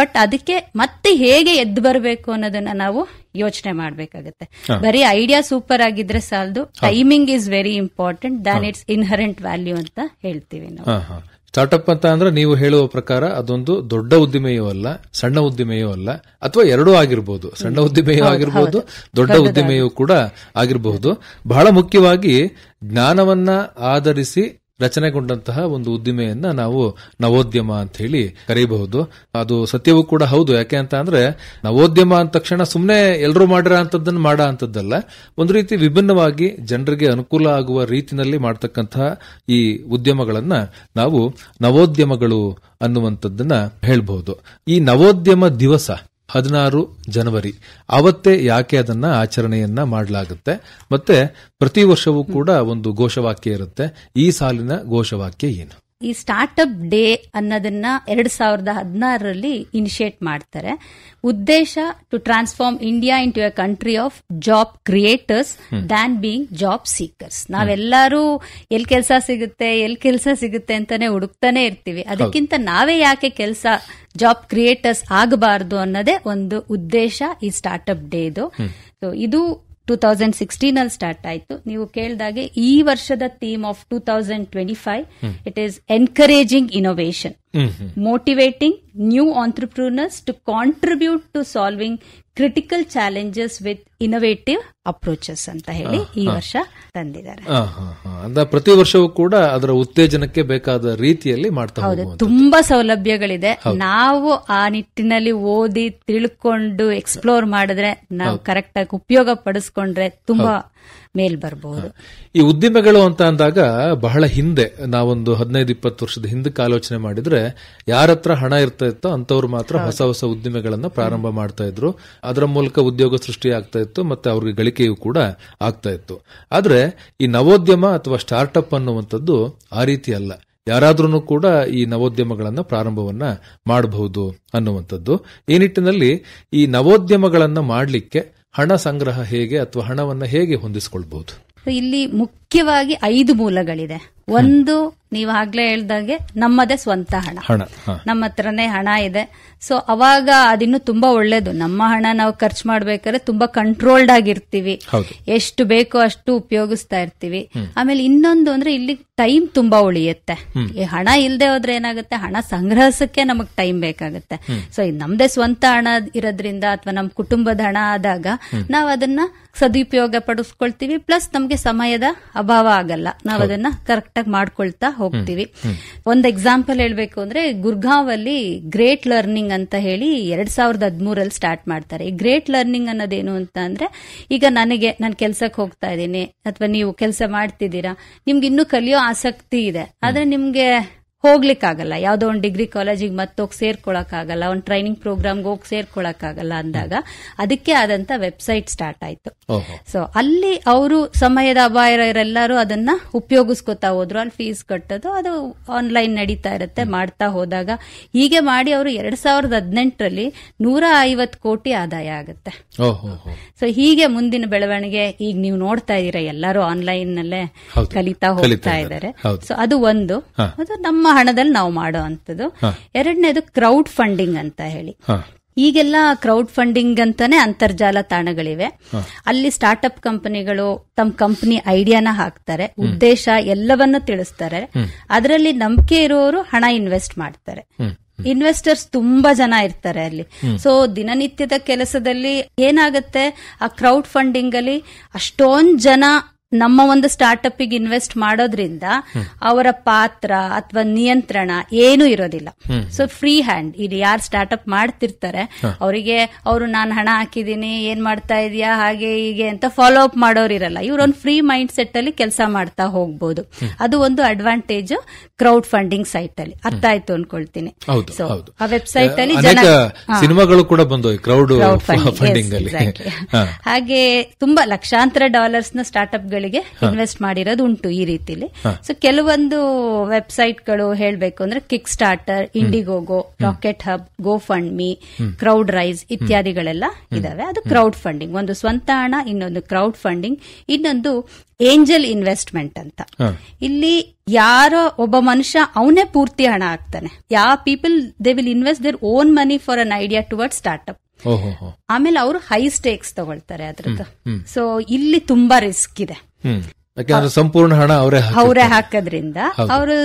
ಬಟ್ ಅದಕ್ಕೆ ಮತ್ತೆ ಹೇಗೆ ಎದ್ದು ಬರಬೇಕು ಅನ್ನೋದನ್ನ ನಾವು ಯೋಚನೆ ಮಾಡ್ಬೇಕಾಗತ್ತೆ. ಬರೀ ಐಡಿಯಾ ಸೂಪರ್ ಆಗಿದ್ರೆ ಸಾಲದು, timing is very important than its inherent value ಅಂತ ಹೇಳ್ತೀವಿ ನಾವು. ಸ್ಟಾರ್ಟ್ಅಪ್ ಅಂತ ಅಂದ್ರೆ ನೀವು ಹೇಳುವ ಪ್ರಕಾರ ಅದೊಂದು ದೊಡ್ಡ ಉದ್ದಿಮೆಯೂ ಅಲ್ಲ, ಸಣ್ಣ ಉದ್ದಿಮೆಯೂ ಅಲ್ಲ, ಅಥವಾ ಎರಡೂ ಆಗಿರಬಹುದು. ಸಣ್ಣ ಉದ್ದಿಮೆಯೂ ಆಗಿರಬಹುದು, ದೊಡ್ಡ ಉದ್ದಿಮೆಯೂ ಕೂಡ ಆಗಿರಬಹುದು. ಬಹಳ ಮುಖ್ಯವಾಗಿ ಜ್ಞಾನವನ್ನ ಆಧರಿಸಿ ರಚನೆಗೊಂಡಂತಹ ಒಂದು ಉದ್ದಿಮೆಯನ್ನ ನಾವು ನವೋದ್ಯಮ ಅಂತ ಹೇಳಿ ಕರೆಯಬಹುದು. ಅದು ಸತ್ಯವೂ ಕೂಡ ಹೌದು. ಯಾಕೆ ಅಂತ ಅಂದ್ರೆ ನವೋದ್ಯಮ ಅಂದ ತಕ್ಷಣ ಸುಮ್ಮನೆ ಎಲ್ಲರೂ ಮಾಡಿರೋ ಅಂತದ್ದನ್ನು ಮಾಡೋ ಅಂತದ್ದಲ್ಲ, ಒಂದು ರೀತಿ ವಿಭಿನ್ನವಾಗಿ ಜನರಿಗೆ ಅನುಕೂಲ ಆಗುವ ರೀತಿನಲ್ಲಿ ಮಾಡತಕ್ಕಂತಹ ಈ ಉದ್ಯಮಗಳನ್ನ ನಾವು ನವೋದ್ಯಮಗಳು ಅನ್ನುವಂಥದ್ದನ್ನ ಹೇಳ್ಬಹುದು. ಈ ನವೋದ್ಯಮ ದಿವಸ 16 ಜನವರಿ ಅವತ್ತೇ ಯಾಕೆ ಅದನ್ನ ಆಚರಣೆಯನ್ನ ಮಾಡಲಾಗುತ್ತೆ, ಮತ್ತೆ ಪ್ರತಿ ವರ್ಷವೂ ಕೂಡ ಒಂದು ಘೋಷವಾಕ್ಯ ಇರುತ್ತೆ. ಈ ಸಾಲಿನ ಘೋಷವಾಕ್ಯ ಏನು? ಈ ಸ್ಟಾರ್ಟ್ಅಪ್ ಡೇ ಅನ್ನೋದನ್ನ 2016ರಲ್ಲಿ ಇನಿಷಿಯೇಟ್ ಮಾಡ್ತಾರೆ. ಉದ್ದೇಶ to transform India into a country of job creators than being job seekers. ನಾವೆಲ್ಲರೂ ಎಲ್ ಕೆಲಸ ಸಿಗುತ್ತೆ ಅಂತಾನೆ ಹುಡುಕ್ತಾನೆ ಇರ್ತೀವಿ. ಅದಕ್ಕಿಂತ ನಾವೇ ಯಾಕೆ ಜಾಬ್ ಕ್ರಿಯೇಟರ್ಸ್ ಆಗಬಾರದು ಅನ್ನೋದೇ ಒಂದು ಉದ್ದೇಶ ಈ ಸ್ಟಾರ್ಟ್ಅಪ್ ಡೇದು. ಸೊ ಇದು 2016 ಅಲ್ಲಿ ಸ್ಟಾರ್ಟ್ ಆಯ್ತು. ನೀವು ಕೇಳಿದಾಗೆ ಈ ವರ್ಷದ theme of 2025 it is encouraging innovation, motivating new entrepreneurs to contribute to solving critical challenges with innovative approaches ಅಂತ ಹೇಳಿ ಈ ವರ್ಷ ತಂದಿದ್ದಾರೆ. ಪ್ರತಿ ವರ್ಷವೂ ಕೂಡ ಅದರ ಉತ್ತೇಜನಕ್ಕೆ ಬೇಕಾದ ರೀತಿಯಲ್ಲಿ ಮಾಡ್ತಾ ಹೋಗುವುದು. ತುಂಬಾ ಸೌಲಭ್ಯಗಳಿದೆ. ನಾವು ಆ ನಿಟ್ಟಿನಲ್ಲಿ ಓದಿ ತಿಳ್ಕೊಂಡು ಎಕ್ಸ್ಪ್ಲೋರ್ ಮಾಡಿದ್ರೆ, ನಾವು ಕರೆಕ್ಟ್ ಆಗಿ ಉಪಯೋಗ ಪಡಿಸ್ಕೊಂಡ್ರೆ ತುಂಬಾ ಮೇಲ್ ಬರಬಹುದು. ಈ ಉದ್ದಿಮೆಗಳು ಅಂತ ಅಂದಾಗ ಬಹಳ ಹಿಂದೆ ನಾವೊಂದು 15-20 ವರ್ಷದ ಹಿಂದಕ್ಕೆ ಆಲೋಚನೆ ಮಾಡಿದ್ರೆ ಯಾರ ಹತ್ರ ಹಣ ಇರ್ತಾ ಇತ್ತೋ ಅಂತವ್ರು ಮಾತ್ರ ಹೊಸ ಉದ್ದಿಮೆಗಳನ್ನ ಪ್ರಾರಂಭ ಮಾಡ್ತಾ ಇದ್ರು. ಅದರ ಮೂಲಕ ಉದ್ಯೋಗ ಸೃಷ್ಟಿ ಆಗ್ತಾ ಇತ್ತು, ಮತ್ತೆ ಅವ್ರಿಗೆ ಗಳಿಕೆಯೂ ಕೂಡ ಆಗ್ತಾ ಇತ್ತು. ಆದ್ರೆ ಈ ನವೋದ್ಯಮ ಅಥವಾ ಸ್ಟಾರ್ಟ್ಅಪ್ ಅನ್ನುವಂಥದ್ದು ಆ ರೀತಿ ಅಲ್ಲ. ಯಾರಾದ್ರೂ ಕೂಡ ಈ ನವೋದ್ಯಮಗಳನ್ನ ಪ್ರಾರಂಭವನ್ನ ಮಾಡಬಹುದು ಅನ್ನುವಂಥದ್ದು. ಈ ನಿಟ್ಟಿನಲ್ಲಿ ಈ ನವೋದ್ಯಮಗಳನ್ನ ಮಾಡಲಿಕ್ಕೆ ಹಣ ಸಂಗ್ರಹ ಹೇಗೆ ಅಥವಾ ಹಣವನ್ನ ಹೇಗೆ ಹೊಂದಿಸಿಕೊಳ್ಬಹುದು? ಇಲ್ಲಿ ಮುಖ್ಯವಾಗಿ 5 ಮೂಲಗಳಿದೆ. ಒಂದು, ನೀವು ಆಗ್ಲೇ ಹೇಳ್ದಾಗೆ ನಮ್ಮದೇ ಸ್ವಂತ ಹಣ, ನಮ್ಮ ಹತ್ರನೇ ಹಣ ಇದೆ. ಸೊ ಅವಾಗ ಅದಿನ್ನು ತುಂಬಾ ಒಳ್ಳೇದು. ನಮ್ಮ ಹಣ ನಾವು ಖರ್ಚು ಮಾಡ್ಬೇಕಾದ್ರೆ ತುಂಬಾ ಕಂಟ್ರೋಲ್ಡ್ ಆಗಿರ್ತೀವಿ, ಎಷ್ಟು ಬೇಕೋ ಅಷ್ಟು ಉಪಯೋಗಿಸ್ತಾ ಇರ್ತೀವಿ. ಆಮೇಲೆ ಇನ್ನೊಂದು ಅಂದ್ರೆ ಇಲ್ಲಿ ಟೈಮ್ ತುಂಬಾ ಉಳಿಯುತ್ತೆ. ಈ ಹಣ ಇಲ್ಲದೆ ಹೋದ್ರೆ ಏನಾಗುತ್ತೆ, ಹಣ ಸಂಗ್ರಹಿಸಕ್ಕೆ ನಮಗ್ ಟೈಮ್ ಬೇಕಾಗುತ್ತೆ. ಸೊ ಇದು ನಮ್ದೇ ಸ್ವಂತ ಹಣ ಇರೋದ್ರಿಂದ ಅಥವಾ ನಮ್ ಕುಟುಂಬದ ಹಣ ಆದಾಗ ನಾವ್ ಅದನ್ನ ಸದುಪಯೋಗ ಪಡಿಸ್ಕೊಳ್ತೀವಿ. ಪ್ಲಸ್ ನಮ್ಗೆ ಸಮಯದ ಅಭಾವ ಆಗಲ್ಲ, ನಾವ್ ಅದನ್ನ ಕರೆಕ್ಟ್ ಆಗಿ ಮಾಡ್ಕೊಳ್ತಾ ಹೋಗ್ತೀವಿ. ಒಂದ್ ಎಕ್ಸಾಂಪಲ್ ಹೇಳ್ಬೇಕು ಅಂದ್ರೆ, ಗುರ್ಗಾಂವ್ ಅಲ್ಲಿ ಗ್ರೇಟ್ ಲರ್ನಿಂಗ್ ಅಂತ ಹೇಳಿ 2013 ಸ್ಟಾರ್ಟ್ ಮಾಡ್ತಾರೆ. ಈ ಗ್ರೇಟ್ ಲರ್ನಿಂಗ್ ಅನ್ನೋದೇನು ಅಂತ ಅಂದ್ರೆ, ಈಗ ನಾನು ಕೆಲ್ಸಕ್ಕೆ ಹೋಗ್ತಾ ಇದ್ದೀನಿ ಅಥವಾ ನೀವು ಕೆಲಸ ಮಾಡ್ತಿದ್ದೀರಾ, ನಿಮ್ಗೆ ಇನ್ನೂ ಕಲಿಯೋ ಆಸಕ್ತಿ ಇದೆ, ಆದ್ರೆ ನಿಮ್ಗೆ ಹೋಗ್ಲಿಕ್ಕಾಗಲ್ಲ, ಯಾವ್ದೋ ಒಂದು ಡಿಗ್ರಿ ಕಾಲೇಜಿಗೆ ಮತ್ತೋಗಿ ಸೇರ್ಕೊಳಕ್ಕಾಗಲ್ಲ, ಒಂದು ಟ್ರೈನಿಂಗ್ ಪ್ರೋಗ್ರಾಮ್ಗೆ ಹೋಗಿ ಸೇರ್ಕೊಳಕ್ಕಾಗಲ್ಲ ಅಂದಾಗ ಅದಕ್ಕೆ ಆದಂತ ವೆಬ್ಸೈಟ್ ಸ್ಟಾರ್ಟ್ ಆಯ್ತು. ಸೊ ಅಲ್ಲಿ ಅವರು ಸಮಯದ ಅಭಾವ ಇರೆಲ್ಲರೂ ಅದನ್ನ ಉಪಯೋಗಿಸ್ಕೊತಾ ಹೋದ್ರು. ಅಲ್ಲಿ ಫೀಸ್ ಕಟ್ಟೋದು ಅದು ಆನ್ಲೈನ್ ನಡೀತಾ ಇರುತ್ತೆ. ಮಾಡ್ತಾ ಹೋದಾಗ ಹೀಗೆ ಮಾಡಿ ಅವರು 2018ರಲ್ಲಿ 150 ಕೋಟಿ ಆದಾಯ ಆಗುತ್ತೆ. ಸೊ ಹೀಗೆ ಮುಂದಿನ ಬೆಳವಣಿಗೆ ಈಗ ನೀವು ನೋಡ್ತಾ ಇದೀರಾ, ಎಲ್ಲರೂ ಆನ್ಲೈನ್ ನಲ್ಲೇ ಕಲಿತಾ ಹೋಗ್ತಾ ಇದ್ದಾರೆ. ಸೊ ಅದು ಒಂದು, ಅದು ನಮ್ಮ ಹಣದಲ್ಲಿ ನಾವು ಮಾಡೋ ಅಂತದ್ದು. ಎರಡನೇದು ಕ್ರೌಡ್ ಫಂಡಿಂಗ್ ಅಂತ ಹೇಳಿ. ಈಗೆಲ್ಲ ಕ್ರೌಡ್ ಫಂಡಿಂಗ್ ಅಂತಾನೆ ಅಂತರ್ಜಾಲ ತಾಣಗಳಿವೆ. ಅಲ್ಲಿ ಸ್ಟಾರ್ಟ್ಅಪ್ ಕಂಪನಿಗಳು ತಮ್ಮ ಕಂಪನಿ ಐಡಿಯಾನ ಹಾಕ್ತಾರೆ, ಉದ್ದೇಶ ಎಲ್ಲವನ್ನ ತಿಳಿಸ್ತಾರೆ. ಅದರಲ್ಲಿ ನಂಬಿಕೆ ಇರೋರು ಹಣ ಇನ್ವೆಸ್ಟ್ ಮಾಡ್ತಾರೆ. ಇನ್ವೆಸ್ಟರ್ಸ್ ತುಂಬಾ ಜನ ಇರ್ತಾರೆ ಅಲ್ಲಿ. ಸೊ ದಿನನಿತ್ಯದ ಕೆಲಸದಲ್ಲಿ ಏನಾಗುತ್ತೆ, ಆ ಕ್ರೌಡ್ ಫಂಡಿಂಗ್ ಅಲ್ಲಿ ಅಷ್ಟೊಂದ್ ಜನ ನಮ್ಮ ಒಂದು ಸ್ಟಾರ್ಟ್ಅಪ್ ಗೆ ಇನ್ವೆಸ್ಟ್ ಮಾಡೋದ್ರಿಂದ ಅವರ ಪಾತ್ರ ಅಥವಾ ನಿಯಂತ್ರಣ ಏನೂ ಇರೋದಿಲ್ಲ. ಸೊ ಫ್ರೀ ಹ್ಯಾಂಡ್, ಇಲ್ಲಿ ಯಾರು ಸ್ಟಾರ್ಟ್ಅಪ್ ಮಾಡ್ತಿರ್ತಾರೆ ಅವರಿಗೆ ಅವರು ನಾನು ಹಣ ಹಾಕಿದೀನಿ, ಏನ್ ಮಾಡ್ತಾ ಇದೀಯಾ, ಹಾಗೆ ಹೀಗೆ ಅಂತ ಫಾಲೋ ಅಪ್ ಮಾಡೋರು ಇರಲ್ಲ. ಇವ್ರೊಂದು ಫ್ರೀ ಮೈಂಡ್ ಸೆಟ್ ಅಲ್ಲಿ ಕೆಲಸ ಮಾಡ್ತಾ ಹೋಗ್ಬೋದು. ಅದು ಒಂದು ಅಡ್ವಾಂಟೇಜ್ ಕ್ರೌಡ್ ಫಂಡಿಂಗ್ ಸೈಟ್ ಅಲ್ಲಿ. ಅರ್ಥ ಆಯ್ತು ಅನ್ಕೊಳ್ತೀನಿ. ಸೊ ಆ ವೆಬ್ಸೈಟ್ ಅಲ್ಲಿ ಸಿನಿಮಾಗಳು ಕೂಡ ಬಂದು ಕ್ರೌಡ್ ಫಂಡಿಂಗ್ ಅಲ್ಲಿ ಹಾಗೆ ತುಂಬಾ ಲಕ್ಷಾಂತರ ಡಾಲರ್ಸ್ ನ ಸ್ಟಾರ್ಟ್ಅಪ್ ಇನ್ವೆಸ್ಟ್ ಮಾಡಿರೋದು ಉಂಟು ಈ ರೀತಿಲಿ. ಸೊ ಕೆಲವೊಂದು ವೆಬ್ಸೈಟ್ಗಳು ಹೇಳ್ಬೇಕು ಅಂದ್ರೆ ಕಿಕ್ ಸ್ಟಾರ್ಟರ್, ಇಂಡಿಗೋಗೋ, ರಾಕೆಟ್ ಹಬ್, ಗೋ ಫಂಡ್ ಮೀ, ಕ್ರೌಡ್ ರೈಸ್ ಇತ್ಯಾದಿಗಳೆಲ್ಲ ಇದಾವೆ. ಅದು ಕ್ರೌಡ್ ಫಂಡಿಂಗ್. ಒಂದು ಸ್ವಂತ ಹಣ, ಇನ್ನೊಂದು ಕ್ರೌಡ್ ಫಂಡಿಂಗ್, ಇನ್ನೊಂದು ಏಂಜಲ್ ಇನ್ವೆಸ್ಟ್ಮೆಂಟ್ ಅಂತ. ಇಲ್ಲಿ ಯಾರೋ ಒಬ್ಬ ಮನುಷ್ಯ ಅವನೇ ಪೂರ್ತಿ ಹಣ ಹಾಕ್ತಾನೆ. ಯಾವ people they will invest their own money for an idea toward startup. ಆಮೇಲೆ ಅವರು ಹೈ ಸ್ಟೇಕ್ಸ್ ತಗೊಳ್ತಾರೆ ಅದ್ರದ್ದು. ಸೊ ಇಲ್ಲಿ ತುಂಬಾ ರಿಸ್ಕ್ ಇದೆ. ಸಂಪೂರ್ಣ ಹಣ ಅವರೇ ಹಾಕೋದ್ರಿಂದ ಅವರು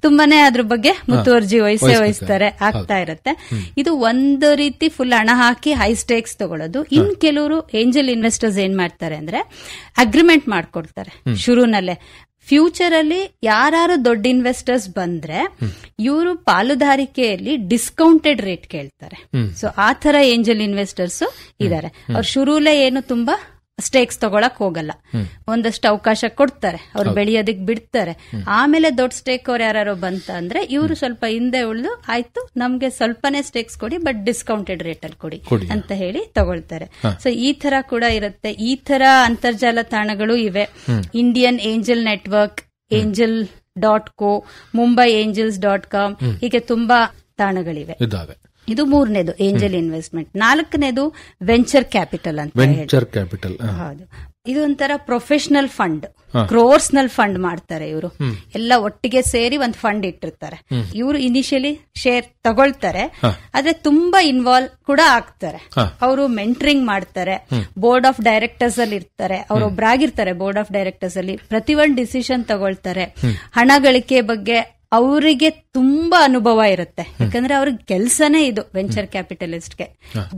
ತುಂಬಾನೇ ಅದ್ರ ಬಗ್ಗೆ ಮುತುವರ್ಜಿ ವಹಿಸ್ತಾರೆ, ಆಗ್ತಾ ಇರತ್ತೆ. ಇದು ಒಂದು ರೀತಿ ಫುಲ್ ಹಣ ಹಾಕಿ ಹೈ ಸ್ಟೇಕ್ಸ್ ತಗೊಳ್ಳೋದು. ಇನ್ ಕೆಲವರು ಏಂಜಲ್ ಇನ್ವೆಸ್ಟರ್ಸ್ ಏನ್ ಮಾಡ್ತಾರೆ ಅಂದ್ರೆ ಅಗ್ರಿಮೆಂಟ್ ಮಾಡ್ಕೊಡ್ತಾರೆ ಶುರುನಲ್ಲೇ. ಫ್ಯೂಚರ್ ಅಲ್ಲಿ ಯಾರು ದೊಡ್ಡ ಇನ್ವೆಸ್ಟರ್ಸ್ ಬಂದ್ರೆ ಇವರು ಪಾಲುದಾರಿಕೆಯಲ್ಲಿ ಡಿಸ್ಕೌಂಟೆಡ್ ರೇಟ್ ಕೇಳ್ತಾರೆ. ಸೊ ಆ ತರ ಏಂಜಲ್ ಇನ್ವೆಸ್ಟರ್ಸ್ ಇದಾರೆ. ಅವ್ರು ಶುರುಲೇ ಏನು ತುಂಬಾ ಸ್ಟೇಕ್ಸ್ ತಗೊಳಕ್ ಹೋಗಲ್ಲ, ಒಂದಷ್ಟು ಅವಕಾಶ ಕೊಡ್ತಾರೆ, ಅವ್ರು ಬೆಳೆಯೋದಕ್ ಬಿಡ್ತಾರೆ. ಆಮೇಲೆ ದೊಡ್ಡ ಸ್ಟೇಕ್ ಅವ್ರು ಯಾರು ಬಂತ ಅಂದ್ರೆ ಇವರು ಸ್ವಲ್ಪ ಹಿಂದೆ ಉಳಿದು ಆಯ್ತು ನಮ್ಗೆ ಸ್ವಲ್ಪನೇ ಸ್ಟೇಕ್ಸ್ ಕೊಡಿ ಬಟ್ ಡಿಸ್ಕೌಂಟೆಡ್ ರೇಟ್ ಅಲ್ಲಿ ಕೊಡಿ ಅಂತ ಹೇಳಿ ತಗೊಳ್ತಾರೆ. ಸೊ ಈ ತರ ಕೂಡ ಇರುತ್ತೆ. ಈ ತರ ಅಂತರ್ಜಾಲ ತಾಣಗಳು ಇವೆ. Indian angel network, angel .co, mumbai-angels.com ಹೀಗೆ ತುಂಬಾ ತಾಣಗಳಿವೆ. ಇದು 3ನೇದು ಏಂಜಲ್ ಇನ್ವೆಸ್ಟ್ಮೆಂಟ್. 4ನೇದು ವೆಂಚರ್ ಕ್ಯಾಪಿಟಲ್ ಅಂತ. ವೆಂಚರ್ ಕ್ಯಾಪಿಟಲ್ ಹೌದು, ಇದು ಒಂಥರ ಪ್ರೊಫೆಷನಲ್ ಫಂಡ್, ಕ್ರೋರ್ಸ್ ನಲ್ಲಿ ಫಂಡ್ ಮಾಡ್ತಾರೆ ಇವರು. ಎಲ್ಲ ಒಟ್ಟಿಗೆ ಸೇರಿ ಒಂದು ಫಂಡ್ ಇಟ್ಟಿರ್ತಾರೆ. ಇವರು ಇನಿಷಿಯಲಿ ಶೇರ್ ತಗೊಳ್ತಾರೆ, ಆದ್ರೆ ತುಂಬಾ ಇನ್ವಾಲ್ವ್ ಕೂಡ ಆಗ್ತಾರೆ. ಅವರು ಮೆಂಟರಿಂಗ್ ಮಾಡ್ತಾರೆ, ಬೋರ್ಡ್ ಆಫ್ ಡೈರೆಕ್ಟರ್ಸ್ ಅಲ್ಲಿ ಇರ್ತಾರೆ, ಅವರೊಬ್ಬರಾಗಿರ್ತಾರೆ ಬೋರ್ಡ್ ಆಫ್ ಡೈರೆಕ್ಟರ್ಸ್ ಅಲ್ಲಿ. ಪ್ರತಿಯೊಂದು ಡಿಸಿಷನ್ ತಗೊಳ್ತಾರೆ. ಹಣ ಗಳಿಕೆ ಬಗ್ಗೆ ಅವರಿಗೆ ತುಂಬಾ ಅನುಭವ ಇರುತ್ತೆ, ಯಾಕಂದ್ರೆ ಅವ್ರಿಗೆ ಕೆಲಸನೇ ಇದು. ವೆಂಚರ್ ಕ್ಯಾಪಿಟಲಿಸ್ಟ್ಗೆ